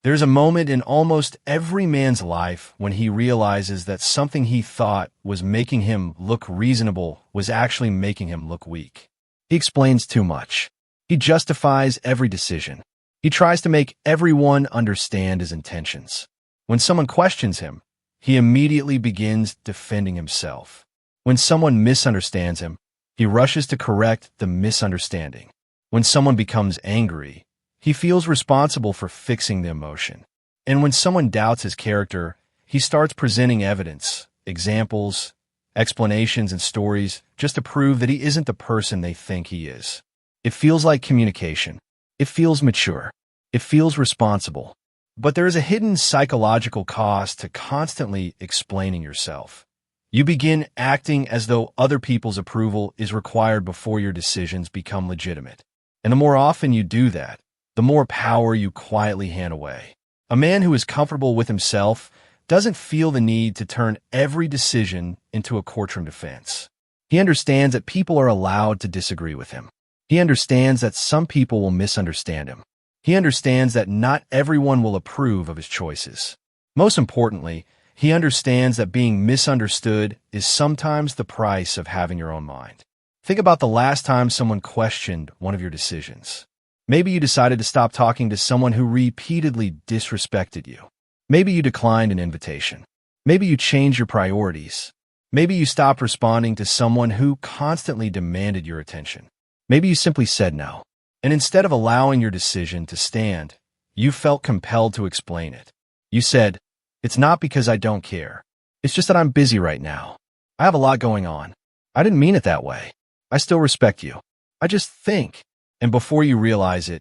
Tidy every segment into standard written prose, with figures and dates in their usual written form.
There's a moment in almost every man's life when he realizes that something he thought was making him look reasonable was actually making him look weak. He explains too much. He justifies every decision. He tries to make everyone understand his intentions. When someone questions him, he immediately begins defending himself. When someone misunderstands him, he rushes to correct the misunderstanding. When someone becomes angry, he feels responsible for fixing the emotion. And when someone doubts his character, he starts presenting evidence, examples, explanations, and stories just to prove that he isn't the person they think he is. It feels like communication. It feels mature. It feels responsible. But there is a hidden psychological cost to constantly explaining yourself. You begin acting as though other people's approval is required before your decisions become legitimate. And the more often you do that, the more power you quietly hand away. A man who is comfortable with himself doesn't feel the need to turn every decision into a courtroom defense. He understands that people are allowed to disagree with him. He understands that some people will misunderstand him. He understands that not everyone will approve of his choices. Most importantly, he understands that being misunderstood is sometimes the price of having your own mind. Think about the last time someone questioned one of your decisions. Maybe you decided to stop talking to someone who repeatedly disrespected you. Maybe you declined an invitation. Maybe you changed your priorities. Maybe you stopped responding to someone who constantly demanded your attention. Maybe you simply said no. And instead of allowing your decision to stand, you felt compelled to explain it. You said, "It's not because I don't care. It's just that I'm busy right now. I have a lot going on. I didn't mean it that way. I still respect you. I just think." And before you realize it,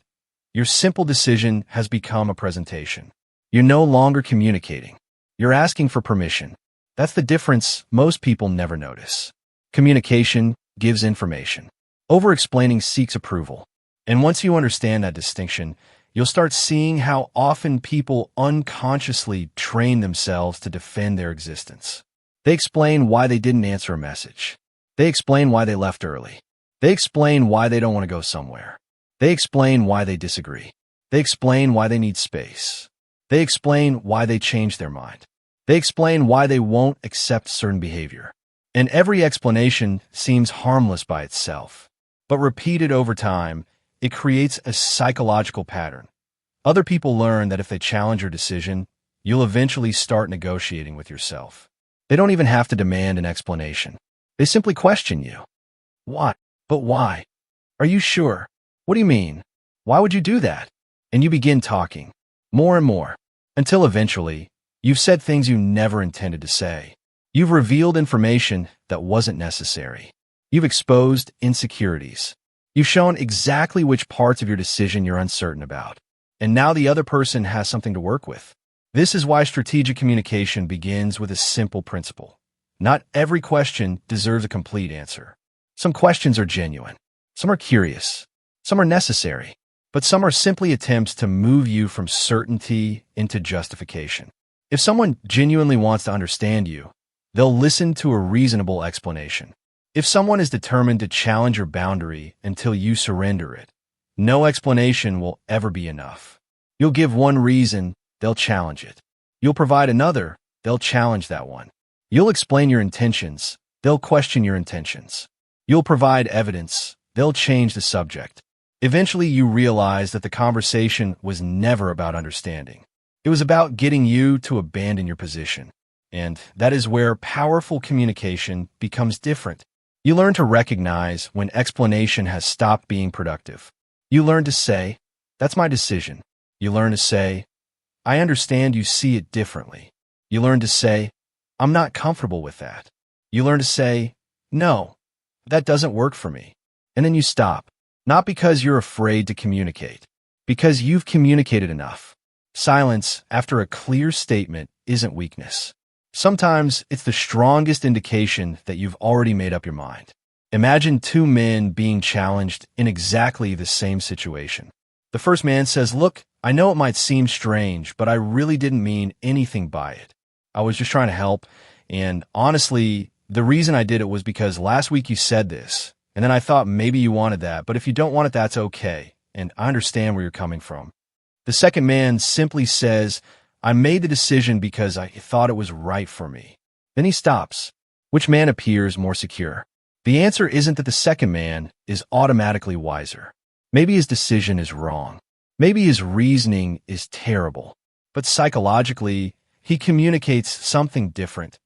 your simple decision has become a presentation. You're no longer communicating. You're asking for permission. That's the difference most people never notice. Communication gives information. Over-explaining seeks approval. And once you understand that distinction, you'll start seeing how often people unconsciously train themselves to defend their existence. They explain why they didn't answer a message. They explain why they left early. They explain why they don't want to go somewhere. They explain why they disagree. They explain why they need space. They explain why they changed their mind. They explain why they won't accept certain behavior. And every explanation seems harmless by itself. But repeated over time, it creates a psychological pattern. Other people learn that if they challenge your decision, you'll eventually start negotiating with yourself. They don't even have to demand an explanation. They simply question you. What? But why? Are you sure? What do you mean? Why would you do that? And you begin talking, more and more, until eventually, you've said things you never intended to say. You've revealed information that wasn't necessary. You've exposed insecurities. You've shown exactly which parts of your decision you're uncertain about. And now the other person has something to work with. This is why strategic communication begins with a simple principle. Not every question deserves a complete answer. Some questions are genuine. Some are curious. Some are necessary. But some are simply attempts to move you from certainty into justification. If someone genuinely wants to understand you, they'll listen to a reasonable explanation. If someone is determined to challenge your boundary until you surrender it, no explanation will ever be enough. You'll give one reason, they'll challenge it. You'll provide another, they'll challenge that one. You'll explain your intentions, they'll question your intentions. You'll provide evidence, they'll change the subject. Eventually, you realize that the conversation was never about understanding. It was about getting you to abandon your position. And that is where powerful communication becomes different. You learn to recognize when explanation has stopped being productive. You learn to say, "That's my decision." You learn to say, "I understand you see it differently." You learn to say, "I'm not comfortable with that." You learn to say, "No, that doesn't work for me." And then you stop, not because you're afraid to communicate, because you've communicated enough. Silence after a clear statement isn't weakness. Sometimes it's the strongest indication that you've already made up your mind. Imagine two men being challenged in exactly the same situation. The first man says, "Look, I know it might seem strange, but I really didn't mean anything by it. I was just trying to help, and honestly, the reason I did it was because last week you said this, and then I thought maybe you wanted that, but if you don't want it, that's okay, and I understand where you're coming from." The second man simply says, I made the decision because I thought it was right for me. Then he stops. Which man appears more secure? The answer isn't that the second man is automatically wiser. Maybe his decision is wrong. Maybe his reasoning is terrible. But psychologically, he communicates something different.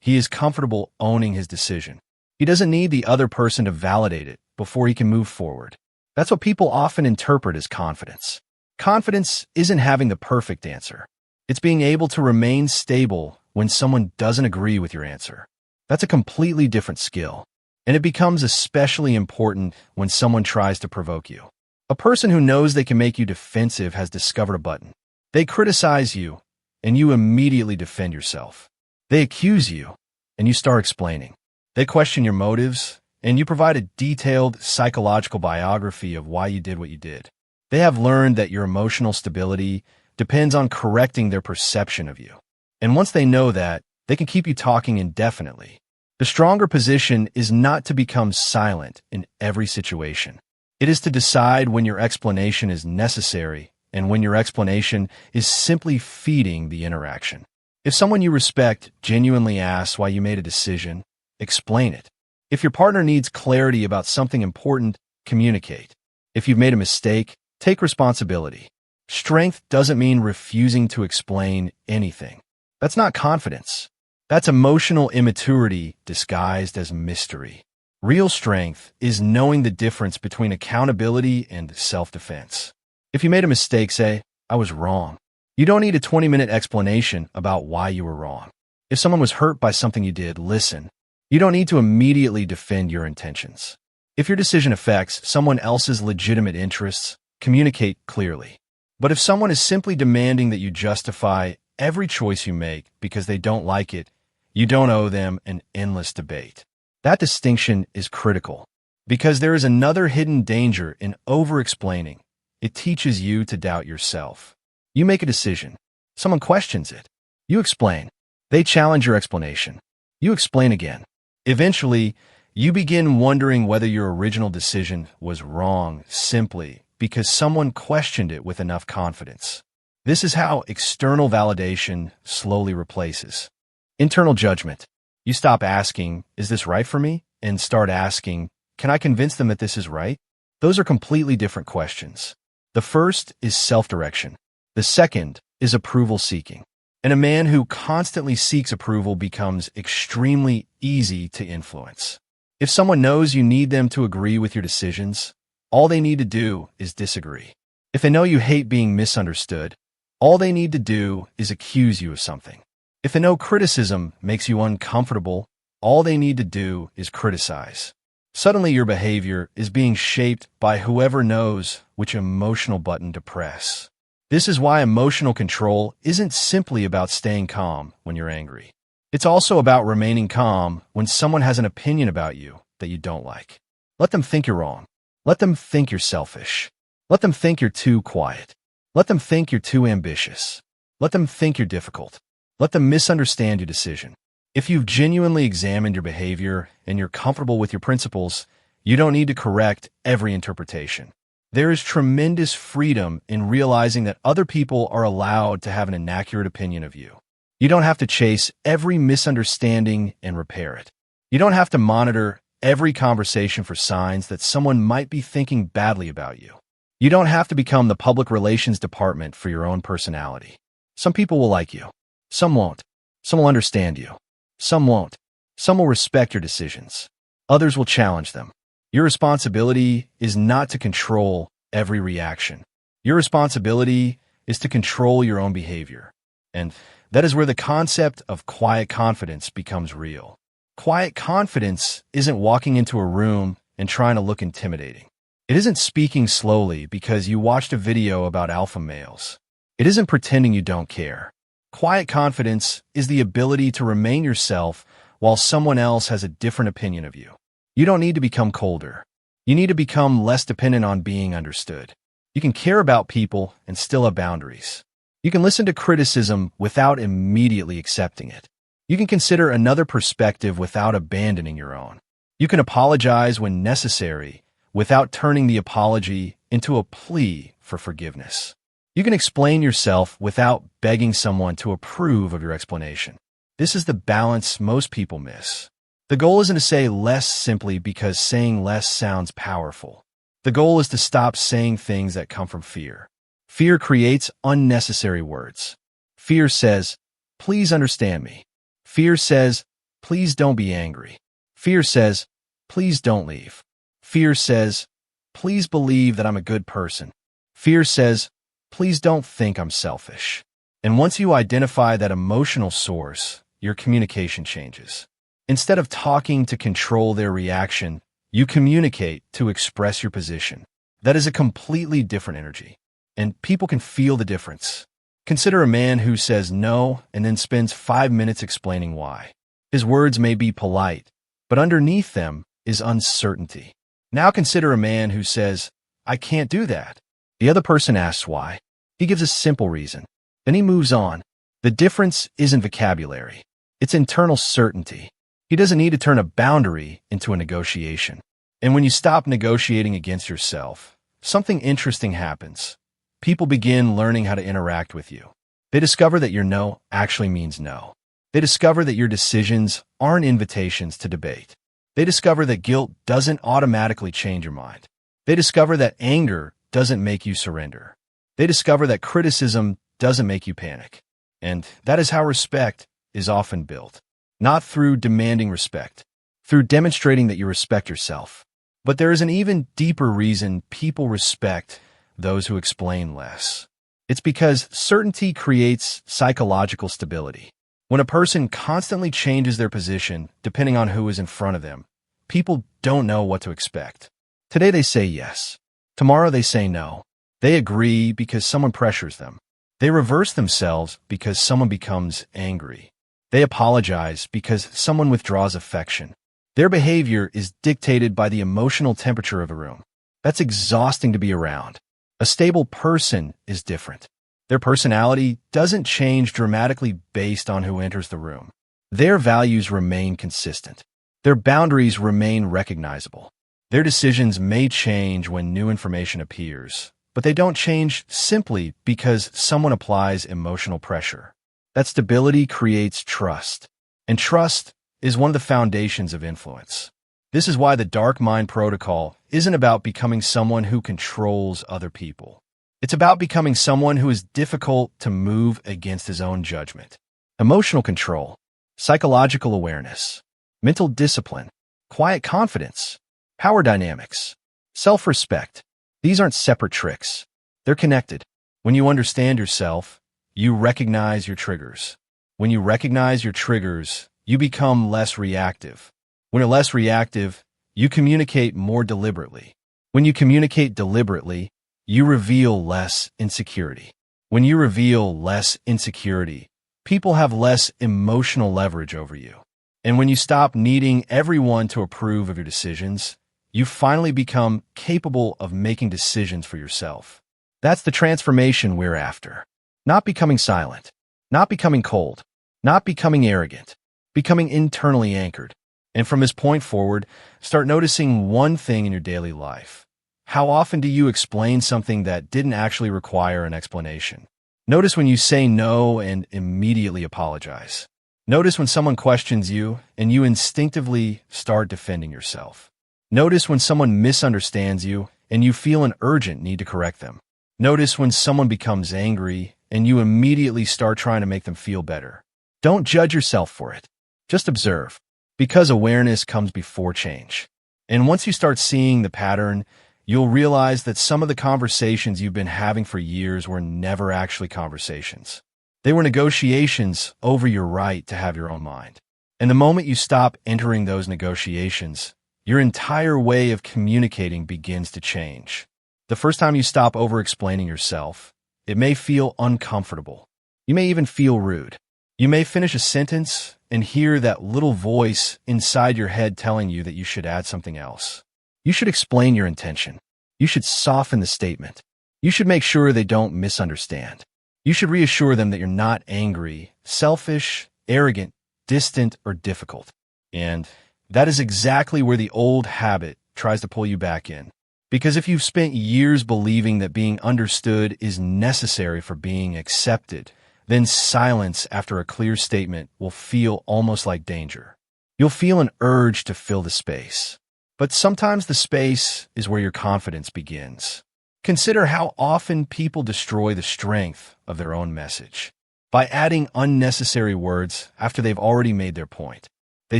He is comfortable owning his decision. He doesn't need the other person to validate it before he can move forward. That's what people often interpret as confidence. Confidence isn't having the perfect answer. It's being able to remain stable when someone doesn't agree with your answer. That's a completely different skill. And it becomes especially important when someone tries to provoke you. A person who knows they can make you defensive has discovered a button. They criticize you, and you immediately defend yourself. They accuse you, and you start explaining. They question your motives, and you provide a detailed psychological biography of why you did what you did. They have learned that your emotional stability depends on correcting their perception of you. And once they know that, they can keep you talking indefinitely. The stronger position is not to become silent in every situation. It is to decide when your explanation is necessary and when your explanation is simply feeding the interaction. If someone you respect genuinely asks why you made a decision, explain it. If your partner needs clarity about something important, communicate. If you've made a mistake, take responsibility. Strength doesn't mean refusing to explain anything. That's not confidence. That's emotional immaturity disguised as mystery. Real strength is knowing the difference between accountability and self-defense. If you made a mistake, say, I was wrong. You don't need a 20-minute explanation about why you were wrong. If someone was hurt by something you did, listen. You don't need to immediately defend your intentions. If your decision affects someone else's legitimate interests, communicate clearly. But if someone is simply demanding that you justify every choice you make because they don't like it, you don't owe them an endless debate. That distinction is critical because there is another hidden danger in over-explaining. It teaches you to doubt yourself. You make a decision. Someone questions it. You explain. They challenge your explanation. You explain again. Eventually, you begin wondering whether your original decision was wrong simply because someone questioned it with enough confidence. This is how external validation slowly replaces internal judgment. You stop asking, is this right for me? And start asking, can I convince them that this is right? Those are completely different questions. The first is self-direction. The second is approval-seeking. And a man who constantly seeks approval becomes extremely easy to influence. If someone knows you need them to agree with your decisions, all they need to do is disagree. If they know you hate being misunderstood, all they need to do is accuse you of something. If they know criticism makes you uncomfortable, all they need to do is criticize. Suddenly your behavior is being shaped by whoever knows which emotional button to press. This is why emotional control isn't simply about staying calm when you're angry. It's also about remaining calm when someone has an opinion about you that you don't like. Let them think you're wrong. Let them think you're selfish. Let them think you're too quiet. Let them think you're too ambitious. Let them think you're difficult. Let them misunderstand your decision. If you've genuinely examined your behavior and you're comfortable with your principles, you don't need to correct every interpretation. There is tremendous freedom in realizing that other people are allowed to have an inaccurate opinion of you. You don't have to chase every misunderstanding and repair it. You don't have to monitor every conversation for signs that someone might be thinking badly about you. You don't have to become the public relations department for your own personality. Some people will like you. Some won't. Some will understand you. Some won't. Some will respect your decisions. Others will challenge them. Your responsibility is not to control every reaction. Your responsibility is to control your own behavior. And that is where the concept of quiet confidence becomes real. Quiet confidence isn't walking into a room and trying to look intimidating. It isn't speaking slowly because you watched a video about alpha males. It isn't pretending you don't care. Quiet confidence is the ability to remain yourself while someone else has a different opinion of you. You don't need to become colder. You need to become less dependent on being understood. You can care about people and still have boundaries. You can listen to criticism without immediately accepting it. You can consider another perspective without abandoning your own. You can apologize when necessary without turning the apology into a plea for forgiveness. You can explain yourself without begging someone to approve of your explanation. This is the balance most people miss. The goal isn't to say less simply because saying less sounds powerful. The goal is to stop saying things that come from fear. Fear creates unnecessary words. Fear says, please understand me. Fear says, please don't be angry. Fear says, please don't leave. Fear says, please believe that I'm a good person. Fear says, please don't think I'm selfish. And once you identify that emotional source, your communication changes. Instead of talking to control their reaction, you communicate to express your position. That is a completely different energy, and people can feel the difference. Consider a man who says no and then spends 5 minutes explaining why. His words may be polite, but underneath them is uncertainty. Now consider a man who says, I can't do that. The other person asks why. He gives a simple reason. Then he moves on. The difference isn't vocabulary. It's internal certainty. He doesn't need to turn a boundary into a negotiation. And when you stop negotiating against yourself, something interesting happens. People begin learning how to interact with you. They discover that your no actually means no. They discover that your decisions aren't invitations to debate. They discover that guilt doesn't automatically change your mind. They discover that anger doesn't make you surrender. They discover that criticism doesn't make you panic. And that is how respect is often built. Not through demanding respect, through demonstrating that you respect yourself. But there is an even deeper reason people respect those who explain less. It's because certainty creates psychological stability. When a person constantly changes their position depending on who is in front of them, people don't know what to expect. Today they say yes. Tomorrow they say no. They agree because someone pressures them. They reverse themselves because someone becomes angry. They apologize because someone withdraws affection. Their behavior is dictated by the emotional temperature of a room. That's exhausting to be around. A stable person is different. Their personality doesn't change dramatically based on who enters the room. Their values remain consistent. Their boundaries remain recognizable. Their decisions may change when new information appears, but they don't change simply because someone applies emotional pressure. That stability creates trust, and trust is one of the foundations of influence. This is why the Dark Mind Protocol isn't about becoming someone who controls other people. It's about becoming someone who is difficult to move against his own judgment. Emotional control, psychological awareness, mental discipline, quiet confidence, power dynamics, self-respect. These aren't separate tricks. They're connected. When you understand yourself, you recognize your triggers. When you recognize your triggers, you become less reactive. When you're less reactive, you communicate more deliberately. When you communicate deliberately, you reveal less insecurity. When you reveal less insecurity, people have less emotional leverage over you. And when you stop needing everyone to approve of your decisions, you finally become capable of making decisions for yourself. That's the transformation we're after. Not becoming silent, not becoming cold, not becoming arrogant, becoming internally anchored. And from this point forward, start noticing one thing in your daily life. How often do you explain something that didn't actually require an explanation? Notice when you say no and immediately apologize. Notice when someone questions you and you instinctively start defending yourself. Notice when someone misunderstands you and you feel an urgent need to correct them. Notice when someone becomes angry and you immediately start trying to make them feel better. Don't judge yourself for it. Just observe, because awareness comes before change. And once you start seeing the pattern, you'll realize that some of the conversations you've been having for years were never actually conversations. They were negotiations over your right to have your own mind. And the moment you stop entering those negotiations, your entire way of communicating begins to change. The first time you stop over-explaining yourself, it may feel uncomfortable. You may even feel rude. You may finish a sentence and hear that little voice inside your head telling you that you should add something else. You should explain your intention. You should soften the statement. You should make sure they don't misunderstand. You should reassure them that you're not angry, selfish, arrogant, distant, or difficult. And that is exactly where the old habit tries to pull you back in. Because if you've spent years believing that being understood is necessary for being accepted, then silence after a clear statement will feel almost like danger. You'll feel an urge to fill the space. But sometimes the space is where your confidence begins. Consider how often people destroy the strength of their own message by adding unnecessary words after they've already made their point. They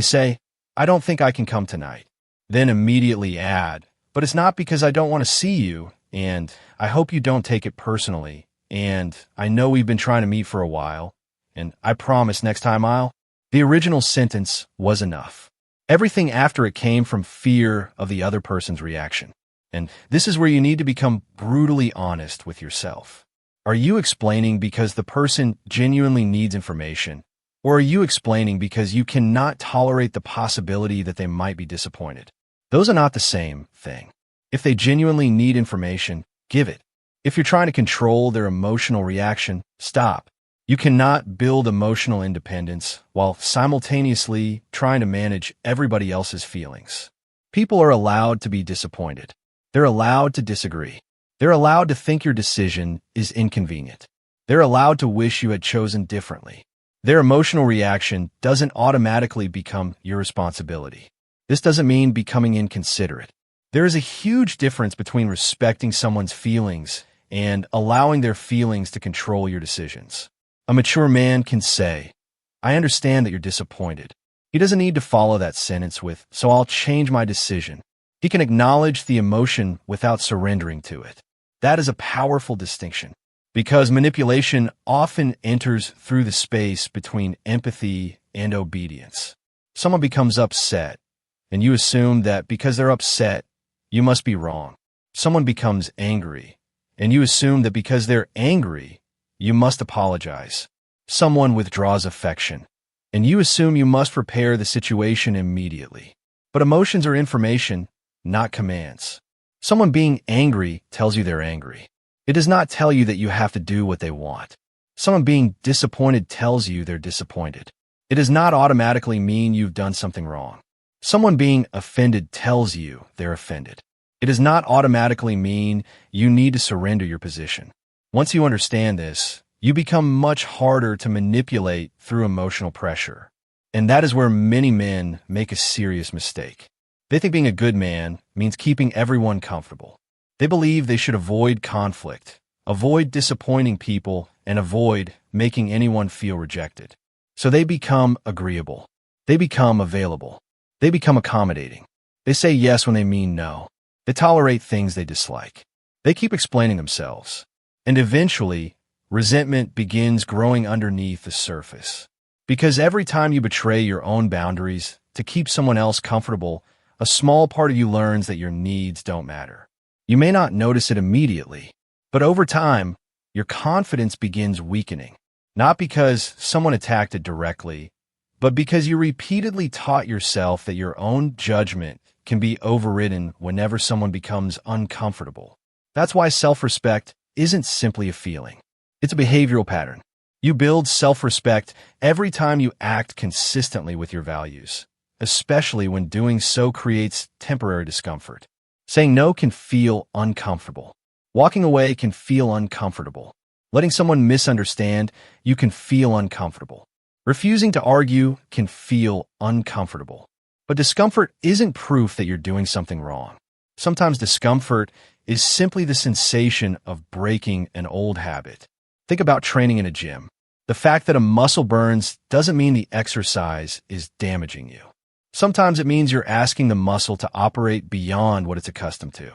say, "I don't think I can come tonight." Then immediately add, "But it's not because I don't want to see you, and I hope you don't take it personally, and I know we've been trying to meet for a while, and I promise next time I'll." The original sentence was enough. Everything after it came from fear of the other person's reaction. And this is where you need to become brutally honest with yourself. Are you explaining because the person genuinely needs information? Or are you explaining because you cannot tolerate the possibility that they might be disappointed? Those are not the same thing. If they genuinely need information, give it. If you're trying to control their emotional reaction, stop. You cannot build emotional independence while simultaneously trying to manage everybody else's feelings. People are allowed to be disappointed. They're allowed to disagree. They're allowed to think your decision is inconvenient. They're allowed to wish you had chosen differently. Their emotional reaction doesn't automatically become your responsibility. This doesn't mean becoming inconsiderate. There is a huge difference between respecting someone's feelings and allowing their feelings to control your decisions. A mature man can say, "I understand that you're disappointed." He doesn't need to follow that sentence with, "So I'll change my decision." He can acknowledge the emotion without surrendering to it. That is a powerful distinction, because manipulation often enters through the space between empathy and obedience. Someone becomes upset, and you assume that because they're upset, you must be wrong. Someone becomes angry, and you assume that because they're angry, you must apologize. Someone withdraws affection, and you assume you must repair the situation immediately. But emotions are information, not commands. Someone being angry tells you they're angry. It does not tell you that you have to do what they want. Someone being disappointed tells you they're disappointed. It does not automatically mean you've done something wrong. Someone being offended tells you they're offended. It does not automatically mean you need to surrender your position. Once you understand this, you become much harder to manipulate through emotional pressure. And that is where many men make a serious mistake. They think being a good man means keeping everyone comfortable. They believe they should avoid conflict, avoid disappointing people, and avoid making anyone feel rejected. So they become agreeable. They become available. They become accommodating. They say yes when they mean no. They tolerate things they dislike. They keep explaining themselves. And eventually, resentment begins growing underneath the surface. Because every time you betray your own boundaries to keep someone else comfortable, a small part of you learns that your needs don't matter. You may not notice it immediately, but over time, your confidence begins weakening. Not because someone attacked it directly, but because you repeatedly taught yourself that your own judgment can be overridden whenever someone becomes uncomfortable. That's why self-respect isn't simply a feeling. It's a behavioral pattern. You build self-respect every time you act consistently with your values, especially when doing so creates temporary discomfort. Saying no can feel uncomfortable. Walking away can feel uncomfortable. Letting someone misunderstand you can feel uncomfortable. Refusing to argue can feel uncomfortable. But discomfort isn't proof that you're doing something wrong. Sometimes discomfort is simply the sensation of breaking an old habit. Think about training in a gym. The fact that a muscle burns doesn't mean the exercise is damaging you. Sometimes it means you're asking the muscle to operate beyond what it's accustomed to.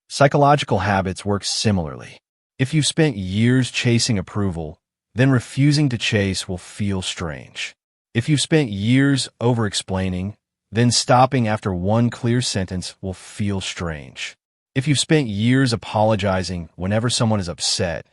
Psychological habits work similarly. If you've spent years chasing approval, then refusing to chase will feel strange. If you've spent years over-explaining, then stopping after one clear sentence will feel strange. If you've spent years apologizing whenever someone is upset,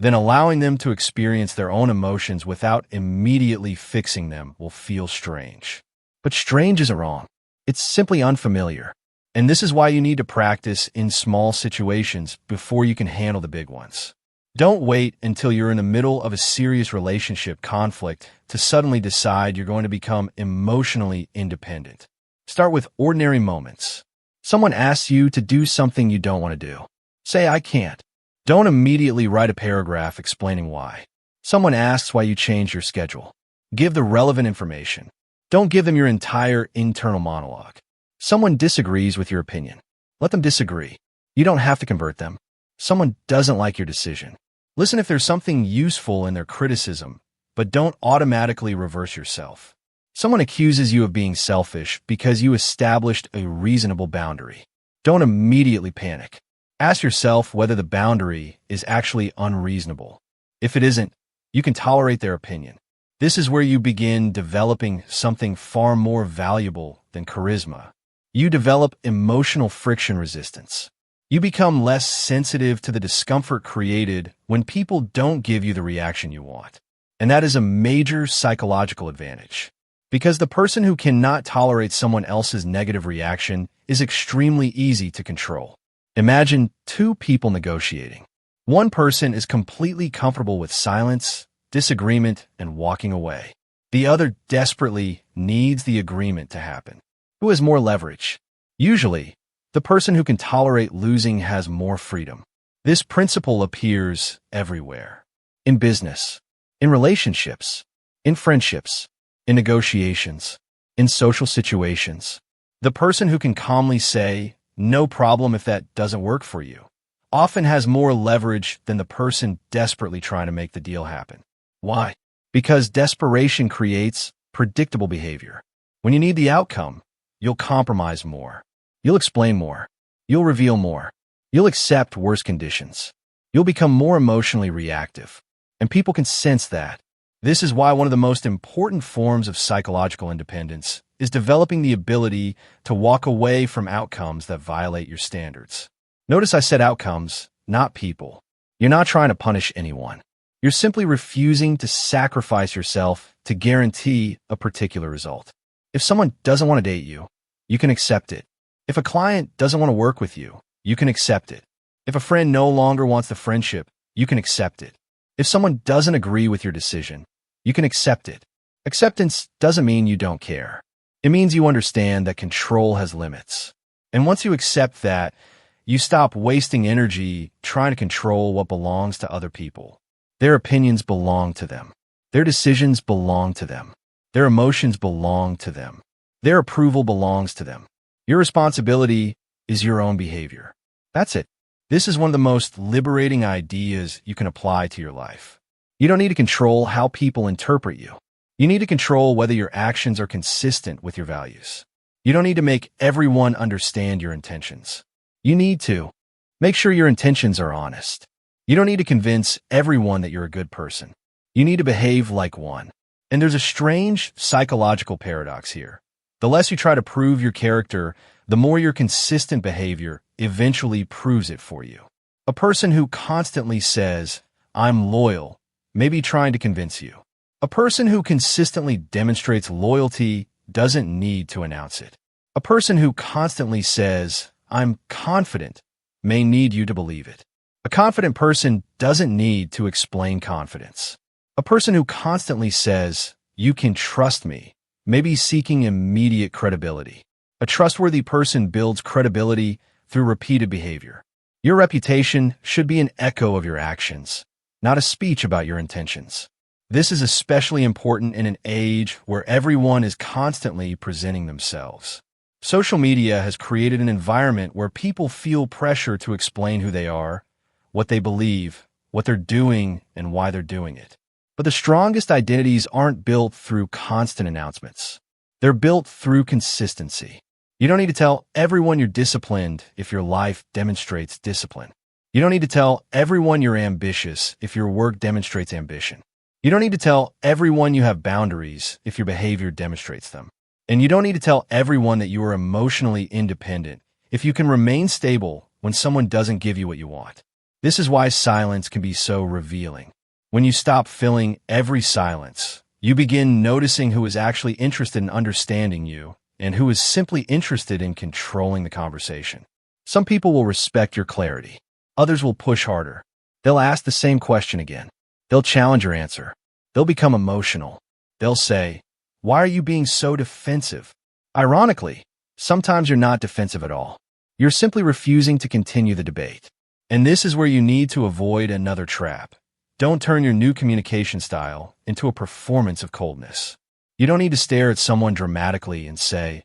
then allowing them to experience their own emotions without immediately fixing them will feel strange. But strange isn't wrong. It's simply unfamiliar. And this is why you need to practice in small situations before you can handle the big ones. Don't wait until you're in the middle of a serious relationship conflict to suddenly decide you're going to become emotionally independent. Start with ordinary moments. Someone asks you to do something you don't want to do. Say, I can't. Don't immediately write a paragraph explaining why. Someone asks why you changed your schedule. Give the relevant information. Don't give them your entire internal monologue. Someone disagrees with your opinion. Let them disagree. You don't have to convert them. Someone doesn't like your decision. Listen if there's something useful in their criticism, but don't automatically reverse yourself. Someone accuses you of being selfish because you established a reasonable boundary. Don't immediately panic. Ask yourself whether the boundary is actually unreasonable. If it isn't, you can tolerate their opinion. This is where you begin developing something far more valuable than charisma. You develop emotional friction resistance. You become less sensitive to the discomfort created when people don't give you the reaction you want. And that is a major psychological advantage. Because the person who cannot tolerate someone else's negative reaction is extremely easy to control. Imagine two people negotiating. One person is completely comfortable with silence, disagreement, and walking away. The other desperately needs the agreement to happen. Who has more leverage? Usually, the person who can tolerate losing has more freedom. This principle appears everywhere. In business, in relationships, in friendships, in negotiations, in social situations. The person who can calmly say, no problem if that doesn't work for you, often has more leverage than the person desperately trying to make the deal happen. Why? Because desperation creates predictable behavior. When you need the outcome, you'll compromise more. You'll explain more. You'll reveal more. You'll accept worse conditions. You'll become more emotionally reactive. And people can sense that. This is why one of the most important forms of psychological independence is developing the ability to walk away from outcomes that violate your standards. Notice I said outcomes, not people. You're not trying to punish anyone. You're simply refusing to sacrifice yourself to guarantee a particular result. If someone doesn't want to date you, you can accept it. If a client doesn't want to work with you, you can accept it. If a friend no longer wants the friendship, you can accept it. If someone doesn't agree with your decision, you can accept it. Acceptance doesn't mean you don't care. It means you understand that control has limits. And once you accept that, you stop wasting energy trying to control what belongs to other people. Their opinions belong to them. Their decisions belong to them. Their emotions belong to them. Their approval belongs to them. Your responsibility is your own behavior. That's it. This is one of the most liberating ideas you can apply to your life. You don't need to control how people interpret you. You need to control whether your actions are consistent with your values. You don't need to make everyone understand your intentions. You need to make sure your intentions are honest. You don't need to convince everyone that you're a good person. You need to behave like one. And there's a strange psychological paradox here. The less you try to prove your character, the more your consistent behavior eventually proves it for you. A person who constantly says, I'm loyal, may be trying to convince you. A person who consistently demonstrates loyalty doesn't need to announce it. A person who constantly says, I'm confident, may need you to believe it. A confident person doesn't need to explain confidence. A person who constantly says, you can trust me, may be seeking immediate credibility. A trustworthy person builds credibility through repeated behavior. Your reputation should be an echo of your actions, not a speech about your intentions. This is especially important in an age where everyone is constantly presenting themselves. Social media has created an environment where people feel pressure to explain who they are, what they believe, what they're doing, and why they're doing it. But the strongest identities aren't built through constant announcements. They're built through consistency. You don't need to tell everyone you're disciplined if your life demonstrates discipline. You don't need to tell everyone you're ambitious if your work demonstrates ambition. You don't need to tell everyone you have boundaries if your behavior demonstrates them. And you don't need to tell everyone that you are emotionally independent if you can remain stable when someone doesn't give you what you want. This is why silence can be so revealing. When you stop filling every silence, you begin noticing who is actually interested in understanding you and who is simply interested in controlling the conversation. Some people will respect your clarity. Others will push harder. They'll ask the same question again. They'll challenge your answer. They'll become emotional. They'll say, why are you being so defensive? Ironically, sometimes you're not defensive at all. You're simply refusing to continue the debate. And this is where you need to avoid another trap. Don't turn your new communication style into a performance of coldness. You don't need to stare at someone dramatically and say,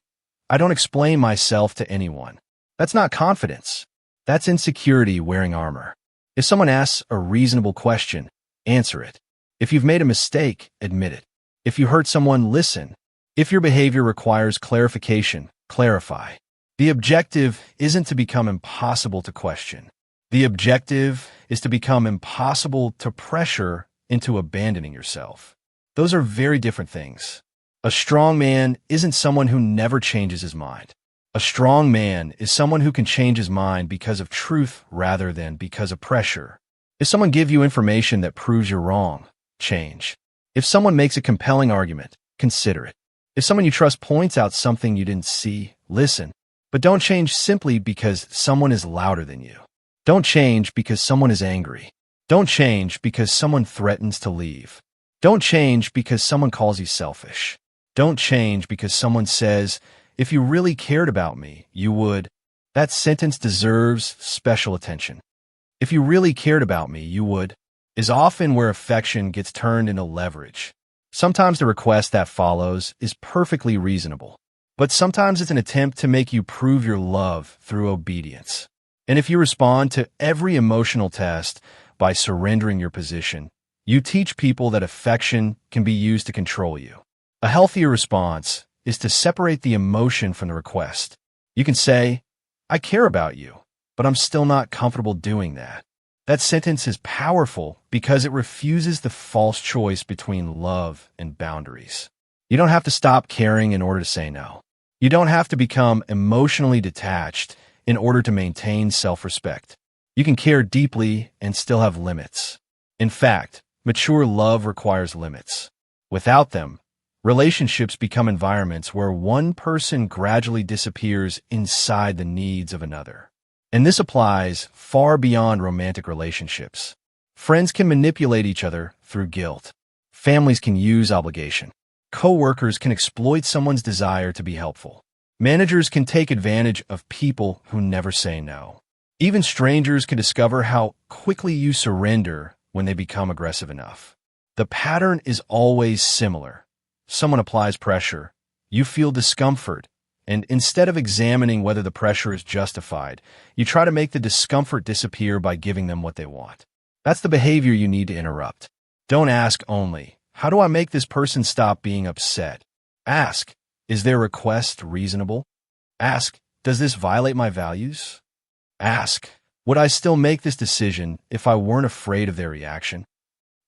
"I don't explain myself to anyone." That's not confidence. That's insecurity wearing armor. If someone asks a reasonable question, answer it. If you've made a mistake, admit it. If you hurt someone, listen. If your behavior requires clarification, clarify. The objective isn't to become impossible to question. The objective is to become impossible to pressure into abandoning yourself. Those are very different things. A strong man isn't someone who never changes his mind. A strong man is someone who can change his mind because of truth rather than because of pressure. If someone gives you information that proves you're wrong, change. If someone makes a compelling argument, consider it. If someone you trust points out something you didn't see, listen. But don't change simply because someone is louder than you. Don't change because someone is angry. Don't change because someone threatens to leave. Don't change because someone calls you selfish. Don't change because someone says, "If you really cared about me, you would." That sentence deserves special attention. "If you really cared about me, you would," is often where affection gets turned into leverage. Sometimes the request that follows is perfectly reasonable, but sometimes it's an attempt to make you prove your love through obedience. And if you respond to every emotional test by surrendering your position, you teach people that affection can be used to control you. A healthier response is to separate the emotion from the request. You can say, "I care about you, but I'm still not comfortable doing that." That sentence is powerful because it refuses the false choice between love and boundaries. You don't have to stop caring in order to say no. You don't have to become emotionally detached in order to maintain self-respect. You can care deeply and still have limits. In fact, mature love requires limits. Without them, relationships become environments where one person gradually disappears inside the needs of another. And this applies far beyond romantic relationships. Friends can manipulate each other through guilt. Families can use obligation. Coworkers can exploit someone's desire to be helpful. Managers can take advantage of people who never say no. Even strangers can discover how quickly you surrender when they become aggressive enough. The pattern is always similar. Someone applies pressure, you feel discomfort, and instead of examining whether the pressure is justified, you try to make the discomfort disappear by giving them what they want. That's the behavior you need to interrupt. Don't ask only, "How do I make this person stop being upset?" Ask, "Is their request reasonable?" Ask, "Does this violate my values?" Ask, "Would I still make this decision if I weren't afraid of their reaction?"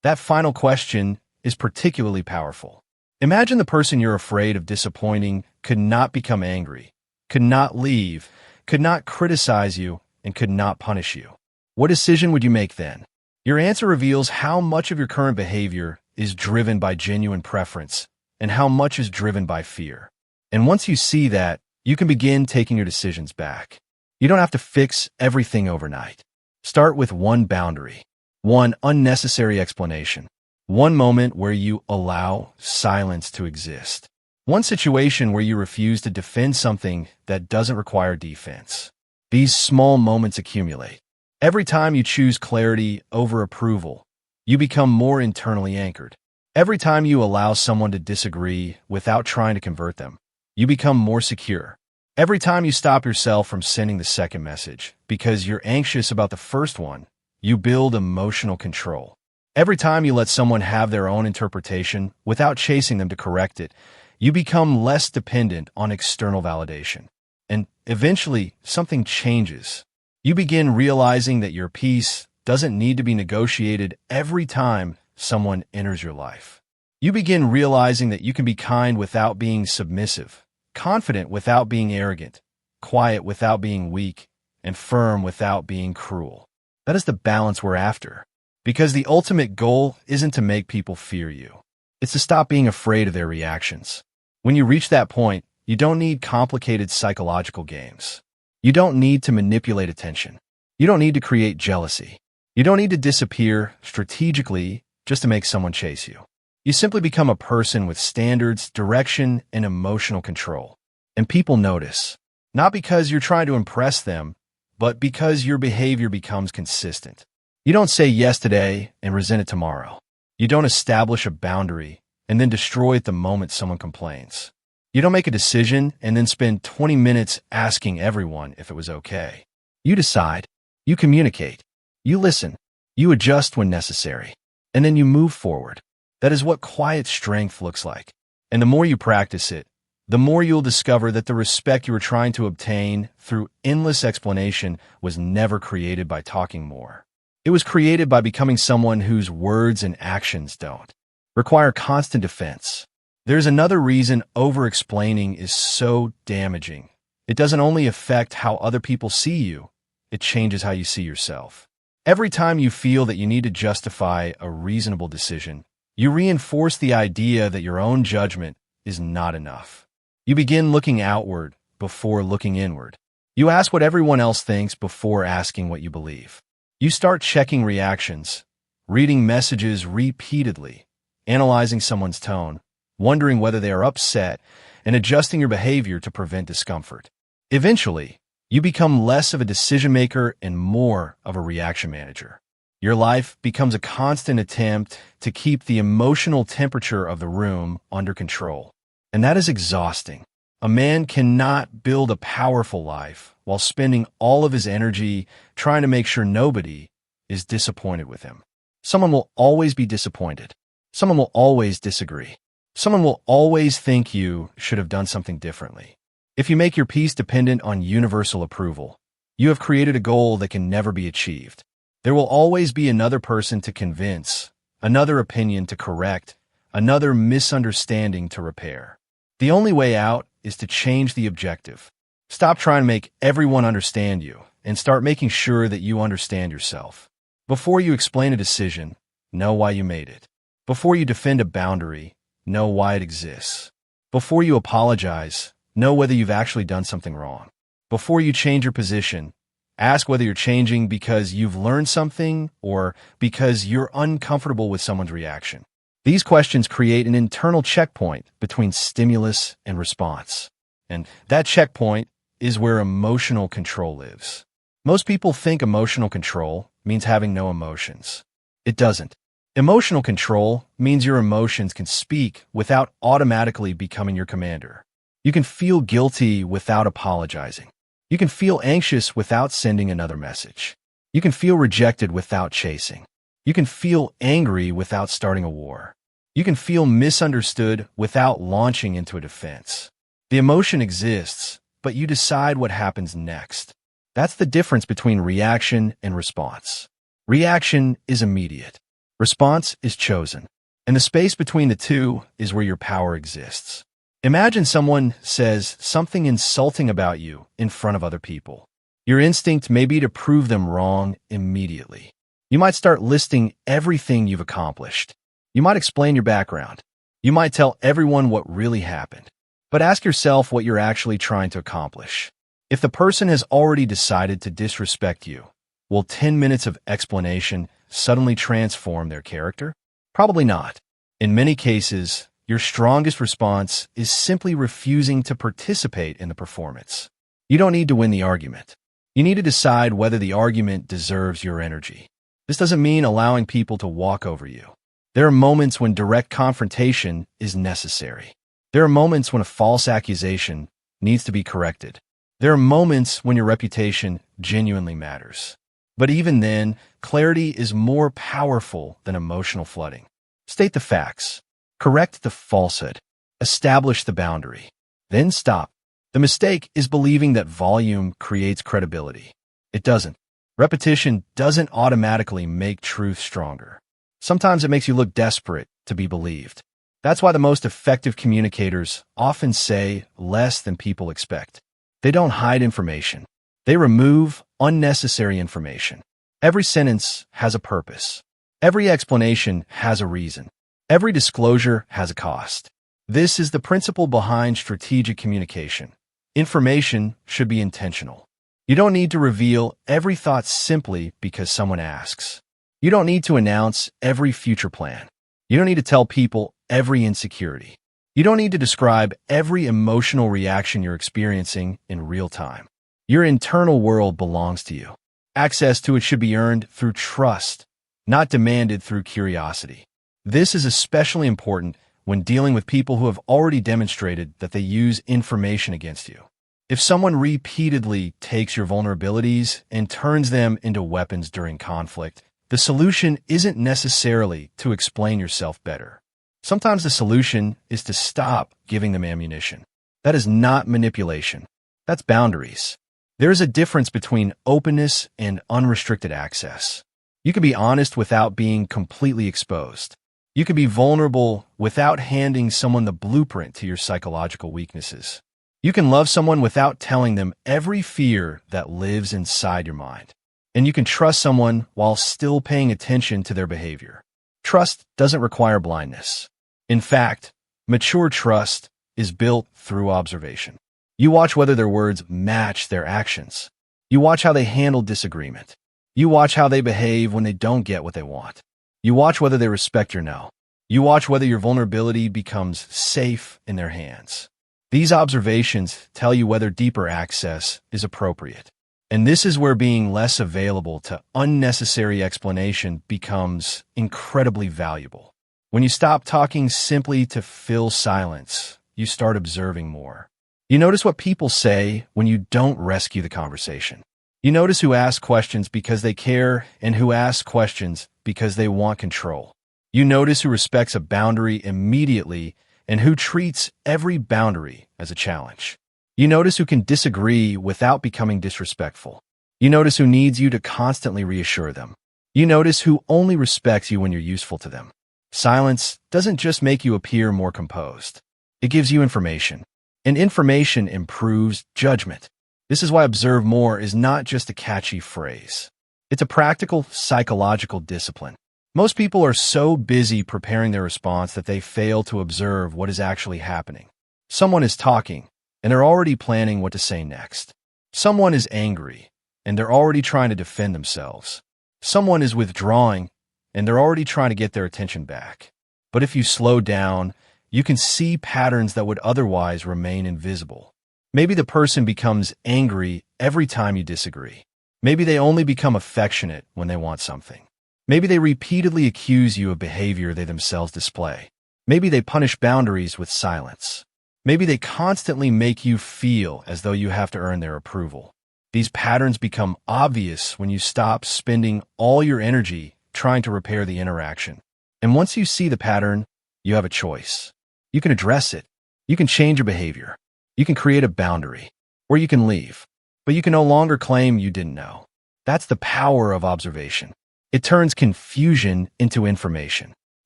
That final question is particularly powerful. Imagine the person you're afraid of disappointing could not become angry, could not leave, could not criticize you, and could not punish you. What decision would you make then? Your answer reveals how much of your current behavior is driven by genuine preference and how much is driven by fear. And once you see that, you can begin taking your decisions back. You don't have to fix everything overnight. Start with one boundary, one unnecessary explanation, one moment where you allow silence to exist, one situation where you refuse to defend something that doesn't require defense. These small moments accumulate. Every time you choose clarity over approval, you become more internally anchored. Every time you allow someone to disagree without trying to convert them, you become more secure. Every time you stop yourself from sending the second message because you're anxious about the first one, you build emotional control. Every time you let someone have their own interpretation without chasing them to correct it, you become less dependent on external validation. And eventually, something changes. You begin realizing that your peace doesn't need to be negotiated every time someone enters your life. You begin realizing that you can be kind without being submissive, confident without being arrogant, quiet without being weak, and firm without being cruel. That is the balance we're after. Because the ultimate goal isn't to make people fear you. It's to stop being afraid of their reactions. When you reach that point, you don't need complicated psychological games. You don't need to manipulate attention. You don't need to create jealousy. You don't need to disappear strategically just to make someone chase you. You simply become a person with standards, direction, and emotional control. And people notice. Not because you're trying to impress them, but because your behavior becomes consistent. You don't say yes today and resent it tomorrow. You don't establish a boundary and then destroy it the moment someone complains. You don't make a decision and then spend 20 minutes asking everyone if it was okay. You decide, you communicate, you listen, you adjust when necessary, and then you move forward. That is what quiet strength looks like. And the more you practice it, the more you'll discover that the respect you were trying to obtain through endless explanation was never created by talking more. It was created by becoming someone whose words and actions don't require constant defense. There's another reason over-explaining is so damaging. It doesn't only affect how other people see you, it changes how you see yourself. Every time you feel that you need to justify a reasonable decision, you reinforce the idea that your own judgment is not enough. You begin looking outward before looking inward. You ask what everyone else thinks before asking what you believe. You start checking reactions, reading messages repeatedly, analyzing someone's tone, wondering whether they are upset, and adjusting your behavior to prevent discomfort. Eventually, you become less of a decision maker and more of a reaction manager. Your life becomes a constant attempt to keep the emotional temperature of the room under control. And that is exhausting. A man cannot build a powerful life while spending all of his energy trying to make sure nobody is disappointed with him. Someone will always be disappointed. Someone will always disagree. Someone will always think you should have done something differently. If you make your peace dependent on universal approval, you have created a goal that can never be achieved. There will always be another person to convince, another opinion to correct, another misunderstanding to repair. The only way out is to change the objective. Stop trying to make everyone understand you and start making sure that you understand yourself. Before you explain a decision, know why you made it. Before you defend a boundary, know why it exists. Before you apologize, know whether you've actually done something wrong. Before you change your position, ask whether you're changing because you've learned something or because you're uncomfortable with someone's reaction. These questions create an internal checkpoint between stimulus and response. And that checkpoint is where emotional control lives. Most people think emotional control means having no emotions. It doesn't. Emotional control means your emotions can speak without automatically becoming your commander. You can feel guilty without apologizing. You can feel anxious without sending another message. You can feel rejected without chasing. You can feel angry without starting a war. You can feel misunderstood without launching into a defense. The emotion exists, but you decide what happens next. That's the difference between reaction and response. Reaction is immediate. Response is chosen. And the space between the two is where your power exists. Imagine someone says something insulting about you in front of other people. Your instinct may be to prove them wrong immediately. You might start listing everything you've accomplished. You might explain your background. You might tell everyone what really happened. But ask yourself what you're actually trying to accomplish. If the person has already decided to disrespect you, will 10 minutes of explanation suddenly transform their character? Probably not. In many cases, your strongest response is simply refusing to participate in the performance. You don't need to win the argument. You need to decide whether the argument deserves your energy. This doesn't mean allowing people to walk over you. There are moments when direct confrontation is necessary. There are moments when a false accusation needs to be corrected. There are moments when your reputation genuinely matters. But even then, clarity is more powerful than emotional flooding. State the facts. Correct the falsehood. Establish the boundary. Then stop. The mistake is believing that volume creates credibility. It doesn't. Repetition doesn't automatically make truth stronger. Sometimes it makes you look desperate to be believed. That's why the most effective communicators often say less than people expect. They don't hide information. They remove unnecessary information. Every sentence has a purpose. Every explanation has a reason. Every disclosure has a cost. This is the principle behind strategic communication. Information should be intentional. You don't need to reveal every thought simply because someone asks. You don't need to announce every future plan. You don't need to tell people every insecurity. You don't need to describe every emotional reaction you're experiencing in real time. Your internal world belongs to you. Access to it should be earned through trust, not demanded through curiosity. This is especially important when dealing with people who have already demonstrated that they use information against you. If someone repeatedly takes your vulnerabilities and turns them into weapons during conflict, the solution isn't necessarily to explain yourself better. Sometimes the solution is to stop giving them ammunition. That is not manipulation. That's boundaries. There is a difference between openness and unrestricted access. You can be honest without being completely exposed. You can be vulnerable without handing someone the blueprint to your psychological weaknesses. You can love someone without telling them every fear that lives inside your mind. And you can trust someone while still paying attention to their behavior. Trust doesn't require blindness. In fact, mature trust is built through observation. You watch whether their words match their actions. You watch how they handle disagreement. You watch how they behave when they don't get what they want. You watch whether they respect your no. You watch whether your vulnerability becomes safe in their hands. These observations tell you whether deeper access is appropriate. And this is where being less available to unnecessary explanation becomes incredibly valuable. When you stop talking simply to fill silence, you start observing more. You notice what people say when you don't rescue the conversation. You notice who asks questions because they care and who asks questions because they want control. You notice who respects a boundary immediately and who treats every boundary as a challenge. You notice who can disagree without becoming disrespectful. You notice who needs you to constantly reassure them. You notice who only respects you when you're useful to them. Silence doesn't just make you appear more composed. It gives you information. And information improves judgment. This is why observe more is not just a catchy phrase. It's a practical psychological discipline. Most people are so busy preparing their response that they fail to observe what is actually happening. Someone is talking, and they're already planning what to say next. Someone is angry, and they're already trying to defend themselves. Someone is withdrawing, and they're already trying to get their attention back. But if you slow down, you can see patterns that would otherwise remain invisible. Maybe the person becomes angry every time you disagree. Maybe they only become affectionate when they want something. Maybe they repeatedly accuse you of behavior they themselves display. Maybe they punish boundaries with silence. Maybe they constantly make you feel as though you have to earn their approval. These patterns become obvious when you stop spending all your energy trying to repair the interaction. And once you see the pattern, you have a choice. You can address it. You can change your behavior. You can create a boundary. Or you can leave. But you can no longer claim you didn't know. That's the power of observation. It turns confusion into information.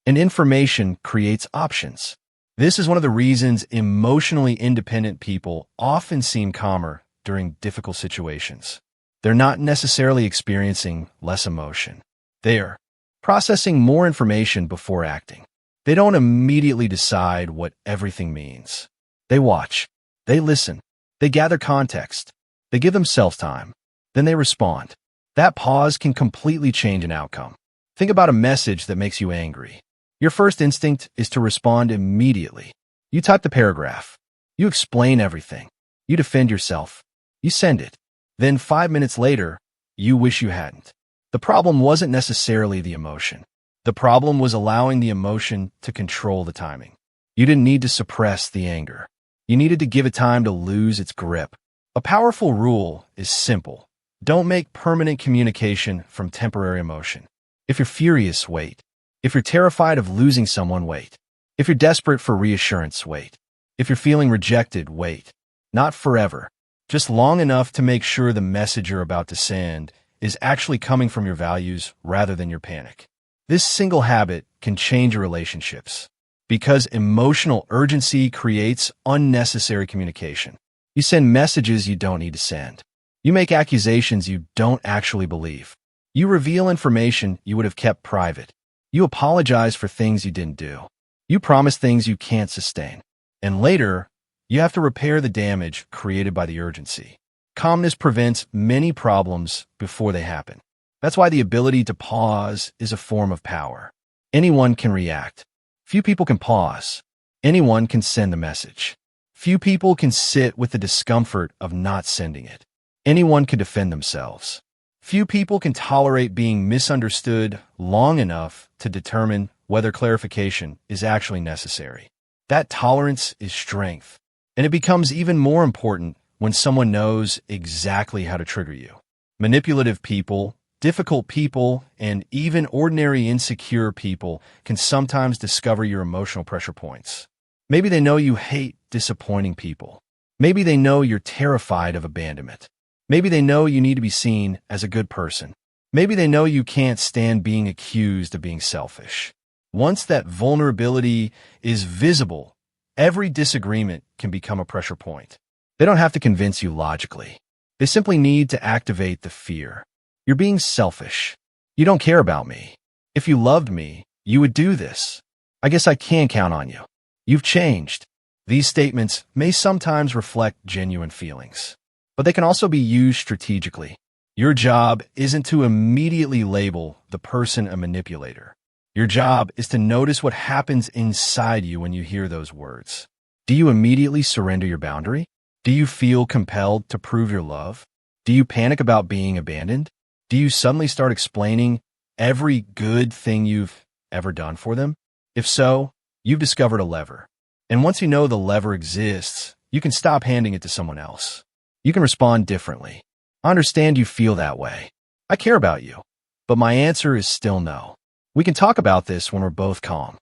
And information creates options. This is one of the reasons emotionally independent people often seem calmer during difficult situations. They're not necessarily experiencing less emotion. They are processing more information before acting. They don't immediately decide what everything means. They watch. They listen. They gather context. They give themselves time. Then they respond. That pause can completely change an outcome. Think about a message that makes you angry. Your first instinct is to respond immediately. You type the paragraph. You explain everything. You defend yourself. You send it. Then 5 minutes later, you wish you hadn't. The problem wasn't necessarily the emotion. The problem was allowing the emotion to control the timing. You didn't need to suppress the anger. You needed to give it time to lose its grip. A powerful rule is simple. Don't make permanent communication from temporary emotion. If you're furious, wait. If you're terrified of losing someone, wait. If you're desperate for reassurance, wait. If you're feeling rejected, wait. Not forever. Just long enough to make sure the message you're about to send is actually coming from your values rather than your panic. This single habit can change your relationships because emotional urgency creates unnecessary communication. You send messages you don't need to send. You make accusations you don't actually believe. You reveal information you would have kept private. You apologize for things you didn't do. You promise things you can't sustain. And later, you have to repair the damage created by the urgency. Calmness prevents many problems before they happen. That's why the ability to pause is a form of power. Anyone can react. Few people can pause. Anyone can send the message. Few people can sit with the discomfort of not sending it. Anyone can defend themselves. Few people can tolerate being misunderstood long enough to determine whether clarification is actually necessary. That tolerance is strength, and it becomes even more important when someone knows exactly how to trigger you. Manipulative people, difficult people, and even ordinary insecure people can sometimes discover your emotional pressure points. Maybe they know you hate disappointing people. Maybe they know you're terrified of abandonment. Maybe they know you need to be seen as a good person. Maybe they know you can't stand being accused of being selfish. Once that vulnerability is visible, every disagreement can become a pressure point. They don't have to convince you logically. They simply need to activate the fear. You're being selfish. You don't care about me. If you loved me, you would do this. I guess I can count on you. You've changed. These statements may sometimes reflect genuine feelings, but they can also be used strategically. Your job isn't to immediately label the person a manipulator. Your job is to notice what happens inside you when you hear those words. Do you immediately surrender your boundary? Do you feel compelled to prove your love? Do you panic about being abandoned? Do you suddenly start explaining every good thing you've ever done for them? If so, you've discovered a lever. And once you know the lever exists, you can stop handing it to someone else. You can respond differently. I understand you feel that way. I care about you. But my answer is still no. We can talk about this when we're both calm.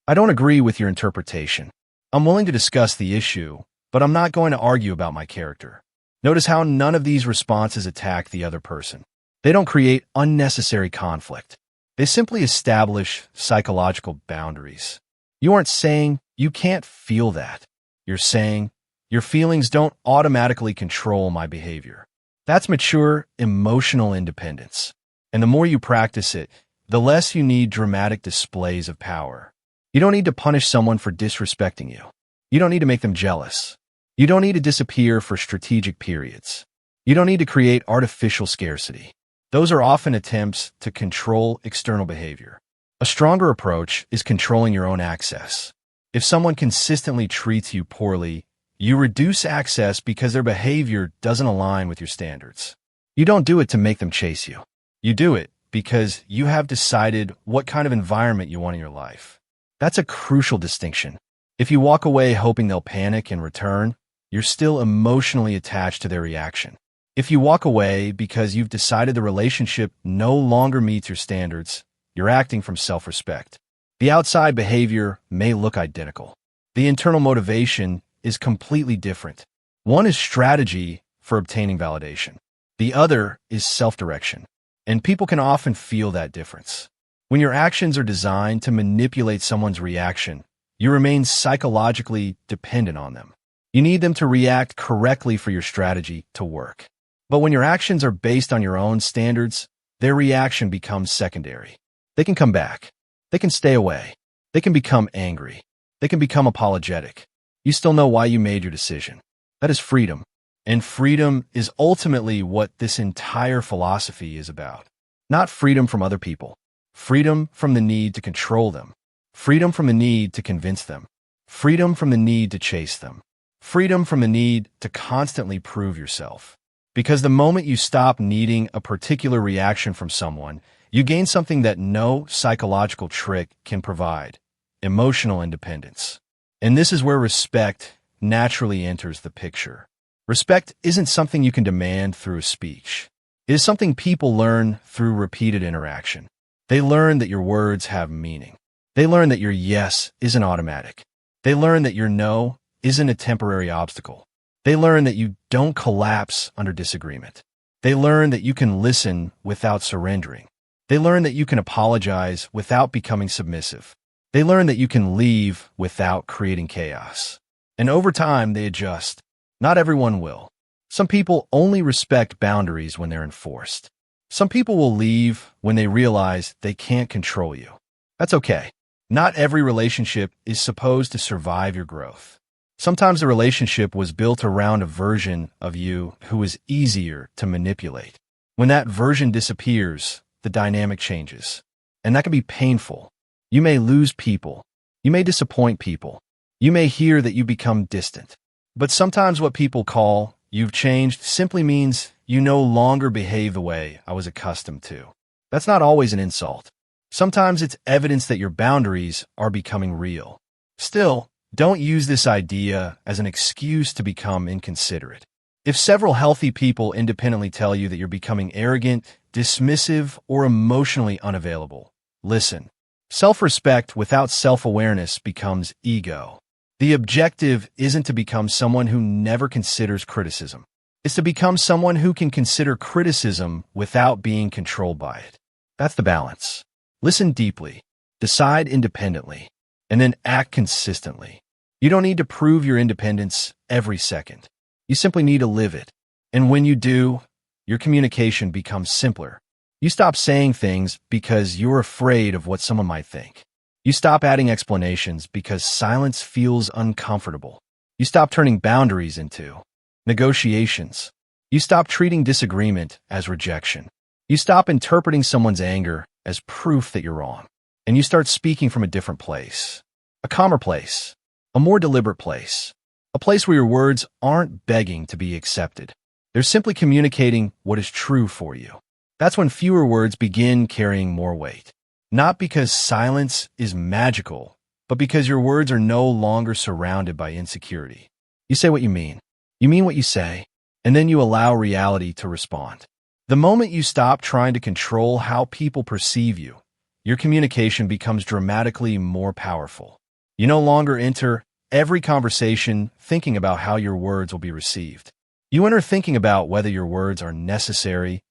I don't agree with your interpretation. I'm willing to discuss the issue, but I'm not going to argue about my character. Notice how none of these responses attack the other person. They don't create unnecessary conflict. They simply establish psychological boundaries. You aren't saying you can't feel that. You're saying your feelings don't automatically control my behavior. That's mature emotional independence. And the more you practice it, the less you need dramatic displays of power. You don't need to punish someone for disrespecting you. You don't need to make them jealous. You don't need to disappear for strategic periods. You don't need to create artificial scarcity. Those are often attempts to control external behavior. A stronger approach is controlling your own access. If someone consistently treats you poorly, you reduce access because their behavior doesn't align with your standards. You don't do it to make them chase you. You do it because you have decided what kind of environment you want in your life. That's a crucial distinction. If you walk away hoping they'll panic and return, you're still emotionally attached to their reaction. If you walk away because you've decided the relationship no longer meets your standards, you're acting from self-respect. The outside behavior may look identical. The internal motivation is completely different. One is strategy for obtaining validation. The other is self-direction. And people can often feel that difference. When your actions are designed to manipulate someone's reaction, you remain psychologically dependent on them. You need them to react correctly for your strategy to work. But when your actions are based on your own standards, their reaction becomes secondary. They can come back. They can stay away. They can become angry. They can become apologetic. You still know why you made your decision. That is freedom. And freedom is ultimately what this entire philosophy is about. Not freedom from other people. Freedom from the need to control them. Freedom from the need to convince them. Freedom from the need to chase them. Freedom from the need to constantly prove yourself. Because the moment you stop needing a particular reaction from someone, you gain something that no psychological trick can provide: emotional independence. And this is where respect naturally enters the picture. Respect isn't something you can demand through speech. It is something people learn through repeated interaction. They learn that your words have meaning. They learn that your yes isn't automatic. They learn that your no isn't a temporary obstacle. They learn that you don't collapse under disagreement. They learn that you can listen without surrendering. They learn that you can apologize without becoming submissive. They learn that you can leave without creating chaos. And over time, they adjust. Not everyone will. Some people only respect boundaries when they're enforced. Some people will leave when they realize they can't control you. That's okay. Not every relationship is supposed to survive your growth. Sometimes the relationship was built around a version of you who is easier to manipulate. When that version disappears, the dynamic changes. And that can be painful. You may lose people. You may disappoint people. You may hear that you become distant. But sometimes what people call "you've changed" simply means you no longer behave the way I was accustomed to. That's not always an insult. Sometimes it's evidence that your boundaries are becoming real. Still, don't use this idea as an excuse to become inconsiderate. If several healthy people independently tell you that you're becoming arrogant, dismissive, or emotionally unavailable, listen. Self-respect without self-awareness becomes ego. The objective isn't to become someone who never considers criticism. It's to become someone who can consider criticism without being controlled by it. That's the balance. Listen deeply, decide independently, and then act consistently. You don't need to prove your independence every second. You simply need to live it. And when you do, your communication becomes simpler. You stop saying things because you're afraid of what someone might think. You stop adding explanations because silence feels uncomfortable. You stop turning boundaries into negotiations. You stop treating disagreement as rejection. You stop interpreting someone's anger as proof that you're wrong. And you start speaking from a different place. A calmer place. A more deliberate place. A place where your words aren't begging to be accepted. They're simply communicating what is true for you. That's when fewer words begin carrying more weight. Not because silence is magical, but because your words are no longer surrounded by insecurity. You say what you mean what you say, and then you allow reality to respond. The moment you stop trying to control how people perceive you, your communication becomes dramatically more powerful. You no longer enter every conversation thinking about how your words will be received. You enter thinking about whether your words are necessary,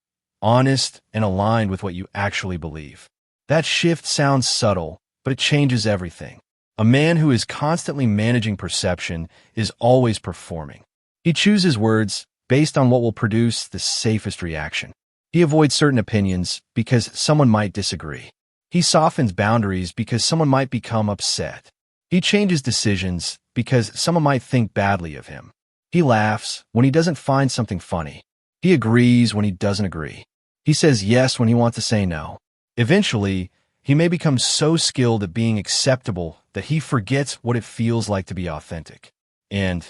honest, and aligned with what you actually believe. That shift sounds subtle, but it changes everything. A man who is constantly managing perception is always performing. He chooses words based on what will produce the safest reaction. He avoids certain opinions because someone might disagree. He softens boundaries because someone might become upset. He changes decisions because someone might think badly of him. He laughs when he doesn't find something funny. He agrees when he doesn't agree. He says yes when he wants to say no. Eventually, he may become so skilled at being acceptable that he forgets what it feels like to be authentic. And